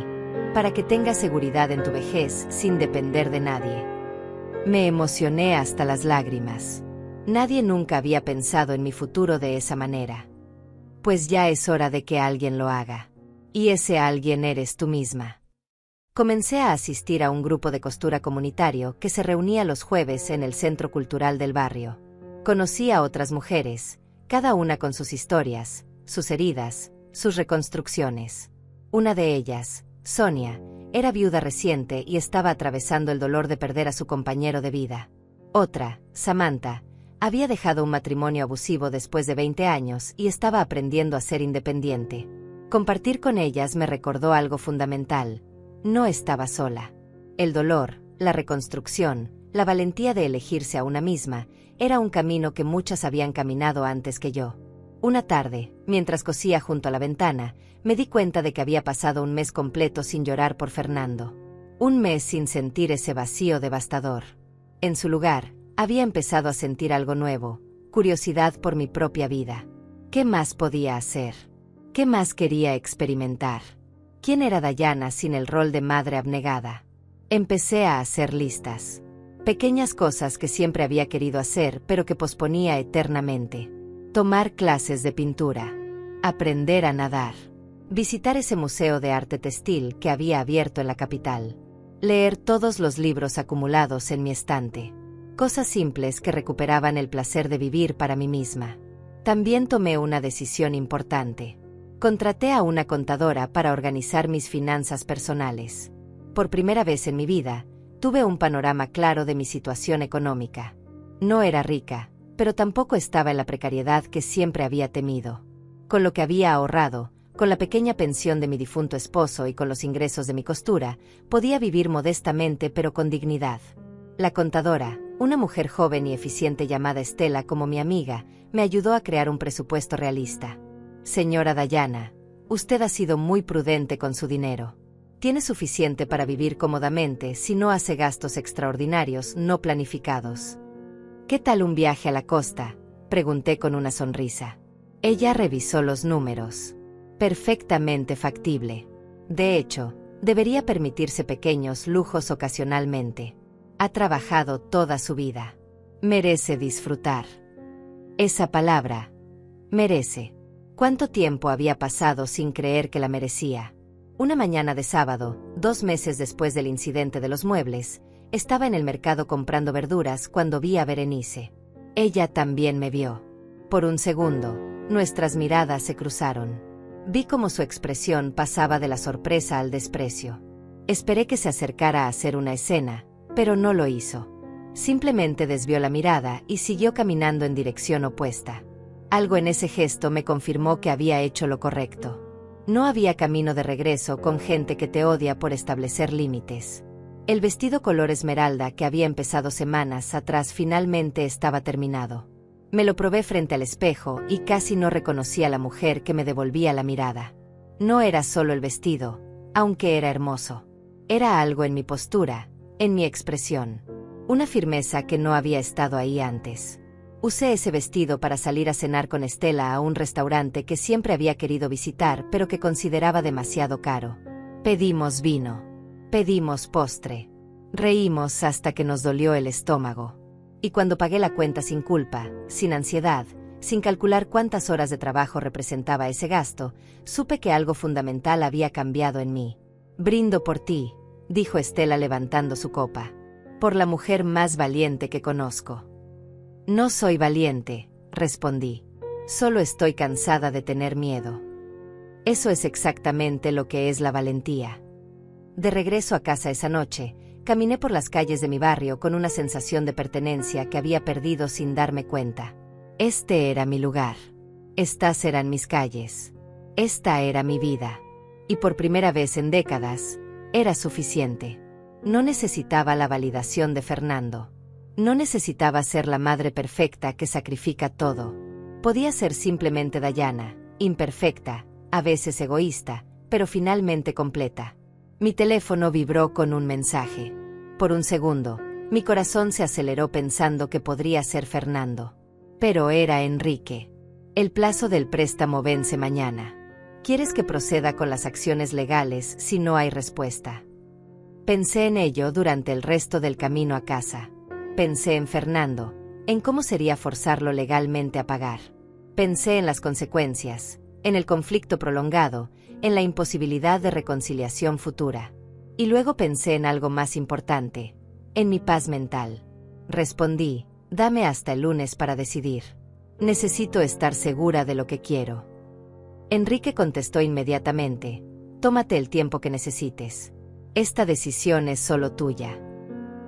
para que tengas seguridad en tu vejez sin depender de nadie. Me emocioné hasta las lágrimas. Nadie nunca había pensado en mi futuro de esa manera. Pues ya es hora de que alguien lo haga. Y ese alguien eres tú misma. Comencé a asistir a un grupo de costura comunitario que se reunía los jueves en el centro cultural del barrio. Conocí a otras mujeres, cada una con sus historias, sus heridas, sus reconstrucciones. Una de ellas, Sonia, era viuda reciente y estaba atravesando el dolor de perder a su compañero de vida. Otra, Samantha, había dejado un matrimonio abusivo después de 20 años y estaba aprendiendo a ser independiente. Compartir con ellas me recordó algo fundamental. No estaba sola. El dolor, la reconstrucción, la valentía de elegirse a una misma, era un camino que muchas habían caminado antes que yo. Una tarde, mientras cosía junto a la ventana, me di cuenta de que había pasado un mes completo sin llorar por Fernando. Un mes sin sentir ese vacío devastador. En su lugar, había empezado a sentir algo nuevo, curiosidad por mi propia vida. ¿Qué más podía hacer? ¿Qué más quería experimentar? ¿Quién era Dayana sin el rol de madre abnegada? Empecé a hacer listas. Pequeñas cosas que siempre había querido hacer pero que posponía eternamente. Tomar clases de pintura. Aprender a nadar. Visitar ese museo de arte textil que había abierto en la capital. Leer todos los libros acumulados en mi estante. Cosas simples que recuperaban el placer de vivir para mí misma. También tomé una decisión importante. Contraté a una contadora para organizar mis finanzas personales. Por primera vez en mi vida, tuve un panorama claro de mi situación económica. No era rica, pero tampoco estaba en la precariedad que siempre había temido. Con lo que había ahorrado, con la pequeña pensión de mi difunto esposo y con los ingresos de mi costura, podía vivir modestamente pero con dignidad. La contadora, una mujer joven y eficiente llamada Estela como mi amiga, me ayudó a crear un presupuesto realista. Señora Dayana, usted ha sido muy prudente con su dinero. Tiene suficiente para vivir cómodamente si no hace gastos extraordinarios no planificados. ¿Qué tal un viaje a la costa?, pregunté con una sonrisa. Ella revisó los números. Perfectamente factible. De hecho, debería permitirse pequeños lujos ocasionalmente. Ha trabajado toda su vida. Merece disfrutar. Esa palabra, merece. ¿Cuánto tiempo había pasado sin creer que la merecía? Una mañana de sábado, 2 meses después del incidente de los muebles, estaba en el mercado comprando verduras cuando vi a Berenice. Ella también me vio. Por un segundo, nuestras miradas se cruzaron. Vi cómo su expresión pasaba de la sorpresa al desprecio. Esperé que se acercara a hacer una escena, pero no lo hizo. Simplemente desvió la mirada y siguió caminando en dirección opuesta. Algo en ese gesto me confirmó que había hecho lo correcto. No había camino de regreso con gente que te odia por establecer límites. El vestido color esmeralda que había empezado semanas atrás finalmente estaba terminado. Me lo probé frente al espejo y casi no reconocí a la mujer que me devolvía la mirada. No era solo el vestido, aunque era hermoso. Era algo en mi postura, en mi expresión. Una firmeza que no había estado ahí antes. Usé ese vestido para salir a cenar con Estela a un restaurante que siempre había querido visitar pero que consideraba demasiado caro. Pedimos vino. Pedimos postre. Reímos hasta que nos dolió el estómago. Y cuando pagué la cuenta sin culpa, sin ansiedad, sin calcular cuántas horas de trabajo representaba ese gasto, supe que algo fundamental había cambiado en mí. Brindo por ti, dijo Estela levantando su copa. Por la mujer más valiente que conozco. No soy valiente, respondí. Solo estoy cansada de tener miedo. Eso es exactamente lo que es la valentía. De regreso a casa esa noche, caminé por las calles de mi barrio con una sensación de pertenencia que había perdido sin darme cuenta. Este era mi lugar. Estas eran mis calles. Esta era mi vida. Y por primera vez en décadas, era suficiente. No necesitaba la validación de Fernando. No necesitaba ser la madre perfecta que sacrifica todo. Podía ser simplemente Dayana, imperfecta, a veces egoísta, pero finalmente completa. Mi teléfono vibró con un mensaje. Por un segundo, mi corazón se aceleró pensando que podría ser Fernando. Pero era Enrique. El plazo del préstamo vence mañana. ¿Quieres que proceda con las acciones legales si no hay respuesta? Pensé en ello durante el resto del camino a casa. Pensé en Fernando, en cómo sería forzarlo legalmente a pagar. Pensé en las consecuencias, en el conflicto prolongado, en la imposibilidad de reconciliación futura. Y luego pensé en algo más importante, en mi paz mental. Respondí, dame hasta el lunes para decidir. Necesito estar segura de lo que quiero. Enrique contestó inmediatamente, tómate el tiempo que necesites. Esta decisión es solo tuya.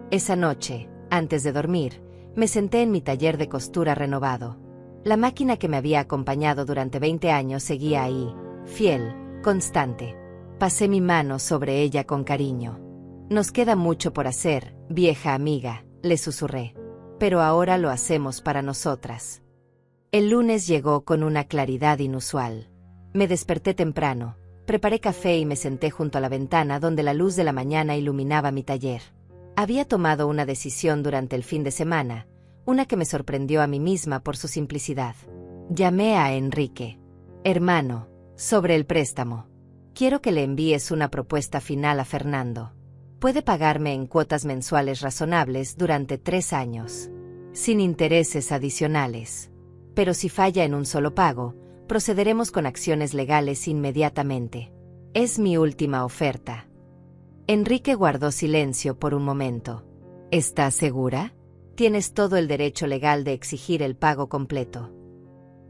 Esa noche, antes de dormir, me senté en mi taller de costura renovado. La máquina que me había acompañado durante 20 años seguía ahí, fiel, constante. Pasé mi mano sobre ella con cariño. Nos queda mucho por hacer, vieja amiga, le susurré. Pero ahora lo hacemos para nosotras. El lunes llegó con una claridad inusual. Me desperté temprano, preparé café y me senté junto a la ventana donde la luz de la mañana iluminaba mi taller. Había tomado una decisión durante el fin de semana, una que me sorprendió a mí misma por su simplicidad. Llamé a Enrique. Hermano, sobre el préstamo. Quiero que le envíes una propuesta final a Fernando. Puede pagarme en cuotas mensuales razonables durante 3 años, sin intereses adicionales. Pero si falla en un solo pago, procederemos con acciones legales inmediatamente. Es mi última oferta. Enrique guardó silencio por un momento. ¿Estás segura? Tienes todo el derecho legal de exigir el pago completo.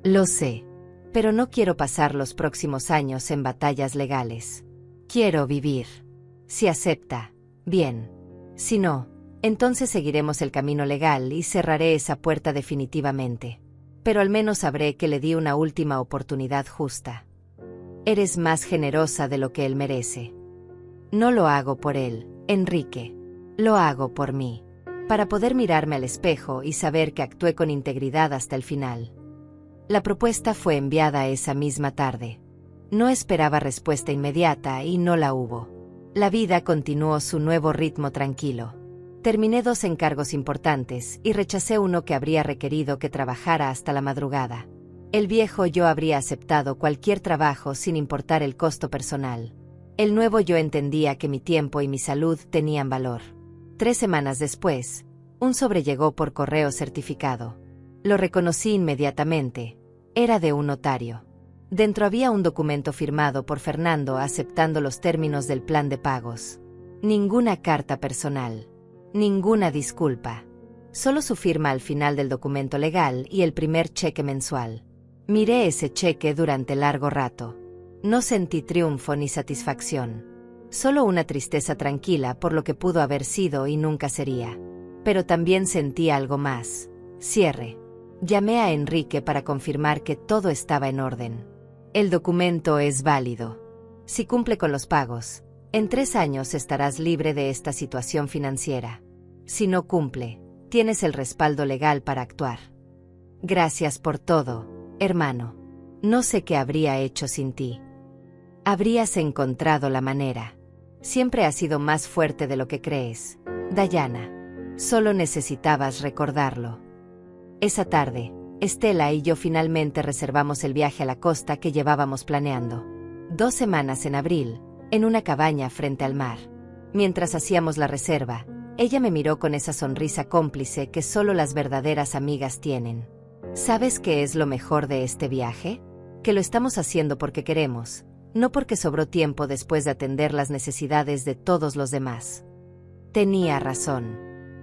Lo sé, pero no quiero pasar los próximos años en batallas legales. Quiero vivir. Si acepta, bien. Si no, entonces seguiremos el camino legal y cerraré esa puerta definitivamente. Pero al menos sabré que le di una última oportunidad justa. Eres más generosa de lo que él merece. No lo hago por él, Enrique. Lo hago por mí. Para poder mirarme al espejo y saber que actué con integridad hasta el final. La propuesta fue enviada esa misma tarde. No esperaba respuesta inmediata y no la hubo. La vida continuó su nuevo ritmo tranquilo. Terminé 2 encargos importantes y rechacé uno que habría requerido que trabajara hasta la madrugada. El viejo yo habría aceptado cualquier trabajo sin importar el costo personal. El nuevo yo entendía que mi tiempo y mi salud tenían valor. 3 semanas después, un sobre llegó por correo certificado. Lo reconocí inmediatamente. Era de un notario. Dentro había un documento firmado por Fernando aceptando los términos del plan de pagos. Ninguna carta personal. Ninguna disculpa. Solo su firma al final del documento legal y el primer cheque mensual. Miré ese cheque durante largo rato. No sentí triunfo ni satisfacción. Solo una tristeza tranquila por lo que pudo haber sido y nunca sería. Pero también sentí algo más. Cierre. Llamé a Enrique para confirmar que todo estaba en orden. El documento es válido. Si cumple con los pagos, en 3 años estarás libre de esta situación financiera. Si no cumple, tienes el respaldo legal para actuar. Gracias por todo, hermano. No sé qué habría hecho sin ti. Habrías encontrado la manera. Siempre has sido más fuerte de lo que crees, Dayana. Solo necesitabas recordarlo. Esa tarde, Estela y yo finalmente reservamos el viaje a la costa que llevábamos planeando. 2 semanas en abril, en una cabaña frente al mar. Mientras hacíamos la reserva, ella me miró con esa sonrisa cómplice que solo las verdaderas amigas tienen. ¿Sabes qué es lo mejor de este viaje? Que lo estamos haciendo porque queremos, no porque sobró tiempo después de atender las necesidades de todos los demás. Tenía razón.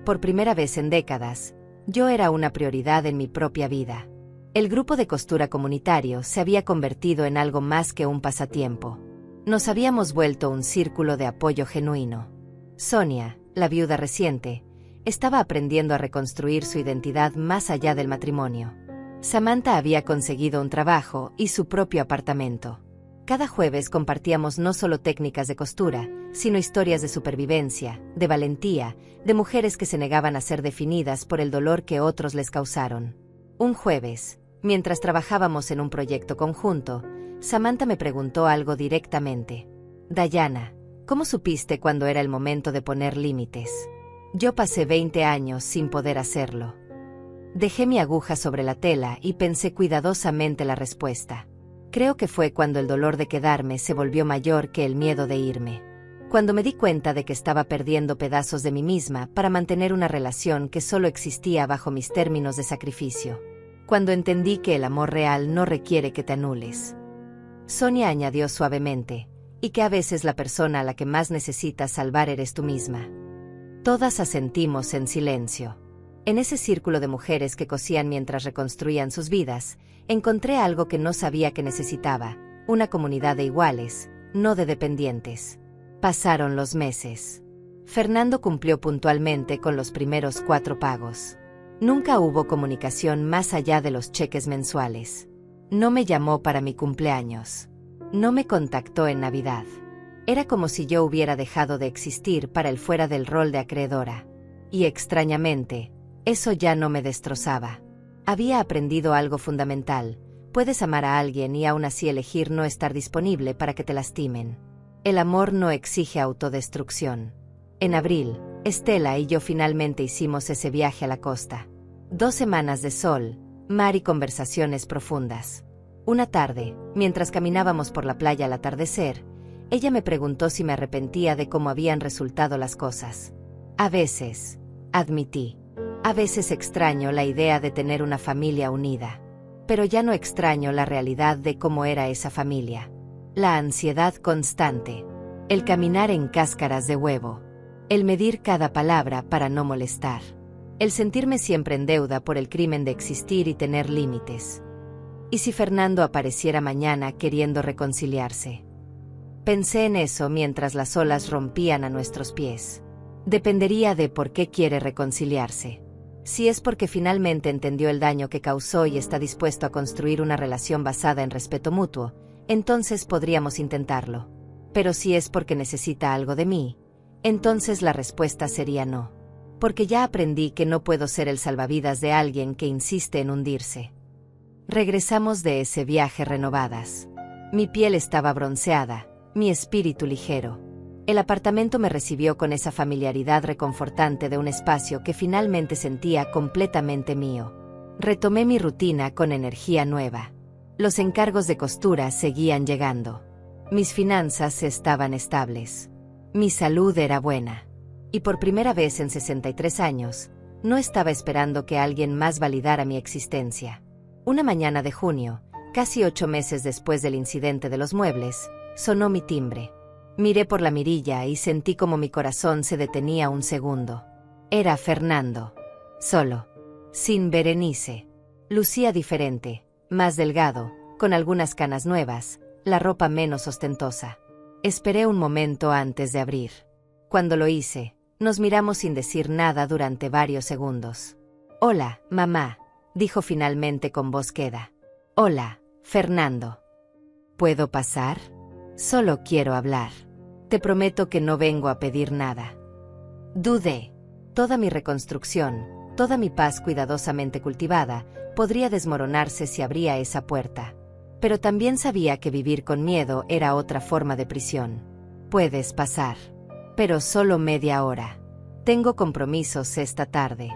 Por primera vez en décadas, yo era una prioridad en mi propia vida. El grupo de costura comunitario se había convertido en algo más que un pasatiempo. Nos habíamos vuelto un círculo de apoyo genuino. Sonia, la viuda reciente, estaba aprendiendo a reconstruir su identidad más allá del matrimonio. Samantha había conseguido un trabajo y su propio apartamento. Cada jueves compartíamos no solo técnicas de costura, sino historias de supervivencia, de valentía, de mujeres que se negaban a ser definidas por el dolor que otros les causaron. Un jueves, mientras trabajábamos en un proyecto conjunto, Samantha me preguntó algo directamente. Dayana, ¿cómo supiste cuando era el momento de poner límites? Yo pasé 20 años sin poder hacerlo. Dejé mi aguja sobre la tela y pensé cuidadosamente la respuesta. Creo que fue cuando el dolor de quedarme se volvió mayor que el miedo de irme. Cuando me di cuenta de que estaba perdiendo pedazos de mí misma para mantener una relación que solo existía bajo mis términos de sacrificio. Cuando entendí que el amor real no requiere que te anules. Sonia añadió suavemente, y que a veces la persona a la que más necesitas salvar eres tú misma. Todas asentimos en silencio. En ese círculo de mujeres que cosían mientras reconstruían sus vidas, encontré algo que no sabía que necesitaba, una comunidad de iguales, no de dependientes. Pasaron los meses. Fernando cumplió puntualmente con los primeros 4 pagos. Nunca hubo comunicación más allá de los cheques mensuales. No me llamó para mi cumpleaños. No me contactó en Navidad. Era como si yo hubiera dejado de existir para él fuera del rol de acreedora. Y extrañamente, eso ya no me destrozaba. Había aprendido algo fundamental. Puedes amar a alguien y aún así elegir no estar disponible para que te lastimen. El amor no exige autodestrucción. En abril, Estela y yo finalmente hicimos ese viaje a la costa. 2 semanas de sol, mar y conversaciones profundas. Una tarde, mientras caminábamos por la playa al atardecer, ella me preguntó si me arrepentía de cómo habían resultado las cosas. A veces, admití. A veces extraño la idea de tener una familia unida. Pero ya no extraño la realidad de cómo era esa familia. La ansiedad constante. El caminar en cáscaras de huevo. El medir cada palabra para no molestar. El sentirme siempre en deuda por el crimen de existir y tener límites. ¿Y si Fernando apareciera mañana queriendo reconciliarse? Pensé en eso mientras las olas rompían a nuestros pies. Dependería de por qué quiere reconciliarse. Si es porque finalmente entendió el daño que causó y está dispuesto a construir una relación basada en respeto mutuo, entonces podríamos intentarlo. Pero si es porque necesita algo de mí, entonces la respuesta sería no. Porque ya aprendí que no puedo ser el salvavidas de alguien que insiste en hundirse. Regresamos de ese viaje renovadas. Mi piel estaba bronceada, mi espíritu ligero. El apartamento me recibió con esa familiaridad reconfortante de un espacio que finalmente sentía completamente mío. Retomé mi rutina con energía nueva. Los encargos de costura seguían llegando. Mis finanzas estaban estables. Mi salud era buena. Y por primera vez en 63 años, no estaba esperando que alguien más validara mi existencia. Una mañana de junio, casi 8 meses después del incidente de los muebles, sonó mi timbre. Miré por la mirilla y sentí como mi corazón se detenía un segundo. Era Fernando. Solo. Sin Berenice. Lucía diferente, más delgado, con algunas canas nuevas, la ropa menos ostentosa. Esperé un momento antes de abrir. Cuando lo hice, nos miramos sin decir nada durante varios segundos. «Hola, mamá», dijo finalmente con voz queda. «Hola, Fernando. ¿Puedo pasar? Solo quiero hablar. Te prometo que no vengo a pedir nada». Dudé. Toda mi reconstrucción, toda mi paz cuidadosamente cultivada, podría desmoronarse si abría esa puerta. Pero también sabía que vivir con miedo era otra forma de prisión. «Puedes pasar. Pero solo media hora. Tengo compromisos esta tarde».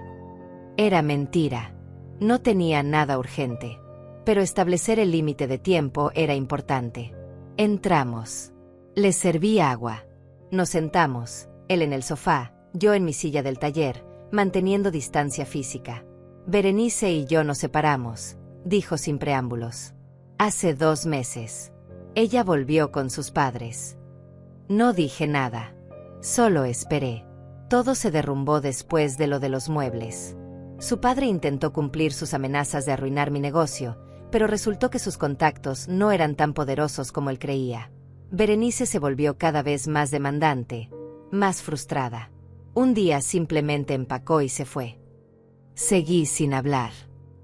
Era mentira. No tenía nada urgente. Pero establecer el límite de tiempo era importante. Entramos. Le serví agua. Nos sentamos, él en el sofá, yo en mi silla del taller, manteniendo distancia física. «Berenice y yo nos separamos», dijo sin preámbulos. «Hace 2 meses. Ella volvió con sus padres». No dije nada. Solo esperé. Todo se derrumbó después de lo de los muebles. Su padre intentó cumplir sus amenazas de arruinar mi negocio, pero resultó que sus contactos no eran tan poderosos como él creía. Berenice se volvió cada vez más demandante, más frustrada. Un día simplemente empacó y se fue. Seguí sin hablar.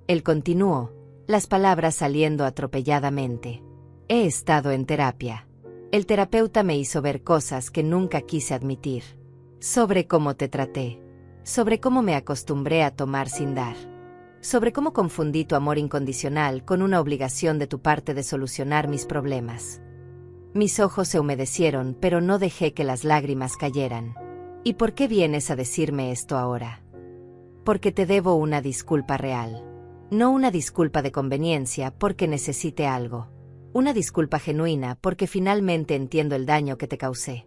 Él continuó, las palabras saliendo atropelladamente. «He estado en terapia. El terapeuta me hizo ver cosas que nunca quise admitir. Sobre cómo te traté. Sobre cómo me acostumbré a tomar sin dar. Sobre cómo confundí tu amor incondicional con una obligación de tu parte de solucionar mis problemas». Mis ojos se humedecieron, pero no dejé que las lágrimas cayeran. «¿Y por qué vienes a decirme esto ahora?» «Porque te debo una disculpa real. No una disculpa de conveniencia porque necesite algo. Una disculpa genuina porque finalmente entiendo el daño que te causé».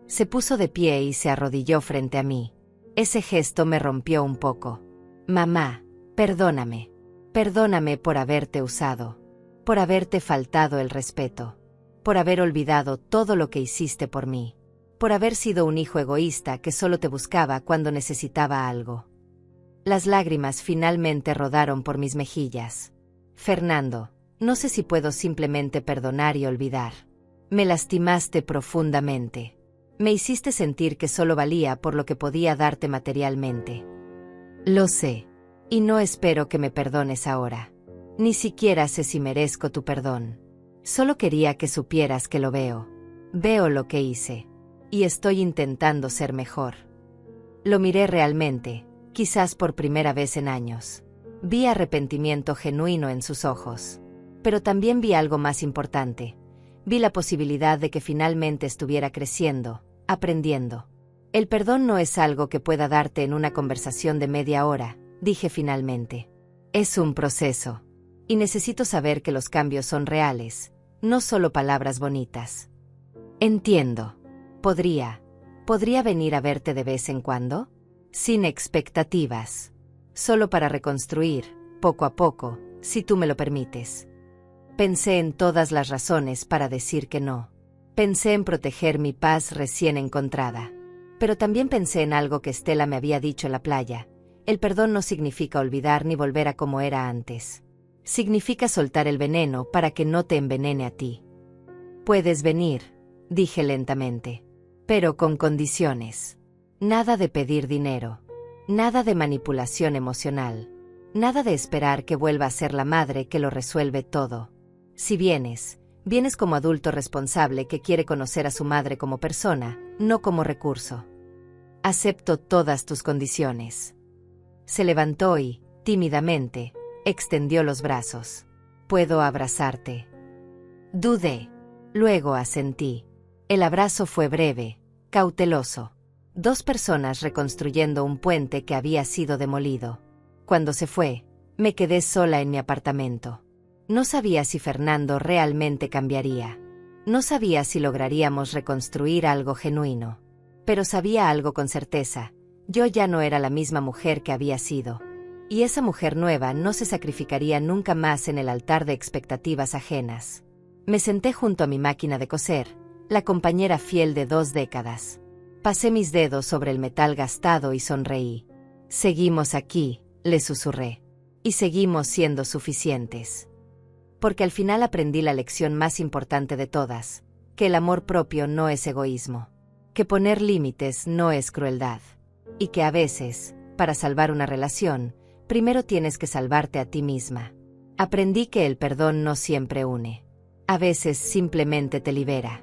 Se puso de pie y se arrodilló frente a mí. Ese gesto me rompió un poco. «Mamá, perdóname. Perdóname por haberte usado. Por haberte faltado el respeto. Por haber olvidado todo lo que hiciste por mí. Por haber sido un hijo egoísta que solo te buscaba cuando necesitaba algo». Las lágrimas finalmente rodaron por mis mejillas. «Fernando, no sé si puedo simplemente perdonar y olvidar. Me lastimaste profundamente. Me hiciste sentir que solo valía por lo que podía darte materialmente. Lo sé. Y no espero que me perdones ahora. Ni siquiera sé si merezco tu perdón. Solo quería que supieras que lo veo. Veo lo que hice. Y estoy intentando ser mejor. Lo miré realmente, quizás por primera vez en años. Vi arrepentimiento genuino en sus ojos. Pero también vi algo más importante. Vi la posibilidad de que finalmente estuviera creciendo, aprendiendo. El perdón no es algo que pueda darte en una conversación de media hora, dije finalmente. Es un proceso. Y necesito saber que los cambios son reales, no solo palabras bonitas. Entiendo. ¿Podría venir a verte de vez en cuando? Sin expectativas. Solo para reconstruir, poco a poco, si tú me lo permites. Pensé en todas las razones para decir que no. Pensé en proteger mi paz recién encontrada. Pero también pensé en algo que Stella me había dicho en la playa. El perdón no significa olvidar ni volver a como era antes. Significa soltar el veneno para que no te envenene a ti. Puedes venir, dije lentamente. Pero con condiciones. Nada de pedir dinero. Nada de manipulación emocional. Nada de esperar que vuelva a ser la madre que lo resuelve todo. Si vienes como adulto responsable que quiere conocer a su madre como persona, no como recurso. Acepto todas tus condiciones. Se levantó y, tímidamente, extendió los brazos. ¿Puedo abrazarte? Dudé. Luego asentí. El abrazo fue breve, cauteloso. Dos personas reconstruyendo un puente que había sido demolido. Cuando se fue, me quedé sola en mi apartamento. No sabía si Fernando realmente cambiaría. No sabía si lograríamos reconstruir algo genuino. Pero sabía algo con certeza. Yo ya no era la misma mujer que había sido. Y esa mujer nueva no se sacrificaría nunca más en el altar de expectativas ajenas. Me senté junto a mi máquina de coser, la compañera fiel de 2 décadas. Pasé mis dedos sobre el metal gastado y sonreí. Seguimos aquí, le susurré. Y seguimos siendo suficientes. Porque al final aprendí la lección más importante de todas, que el amor propio no es egoísmo, que poner límites no es crueldad, y que a veces, para salvar una relación, primero tienes que salvarte a ti misma. Aprendí que el perdón no siempre une. A veces simplemente te libera.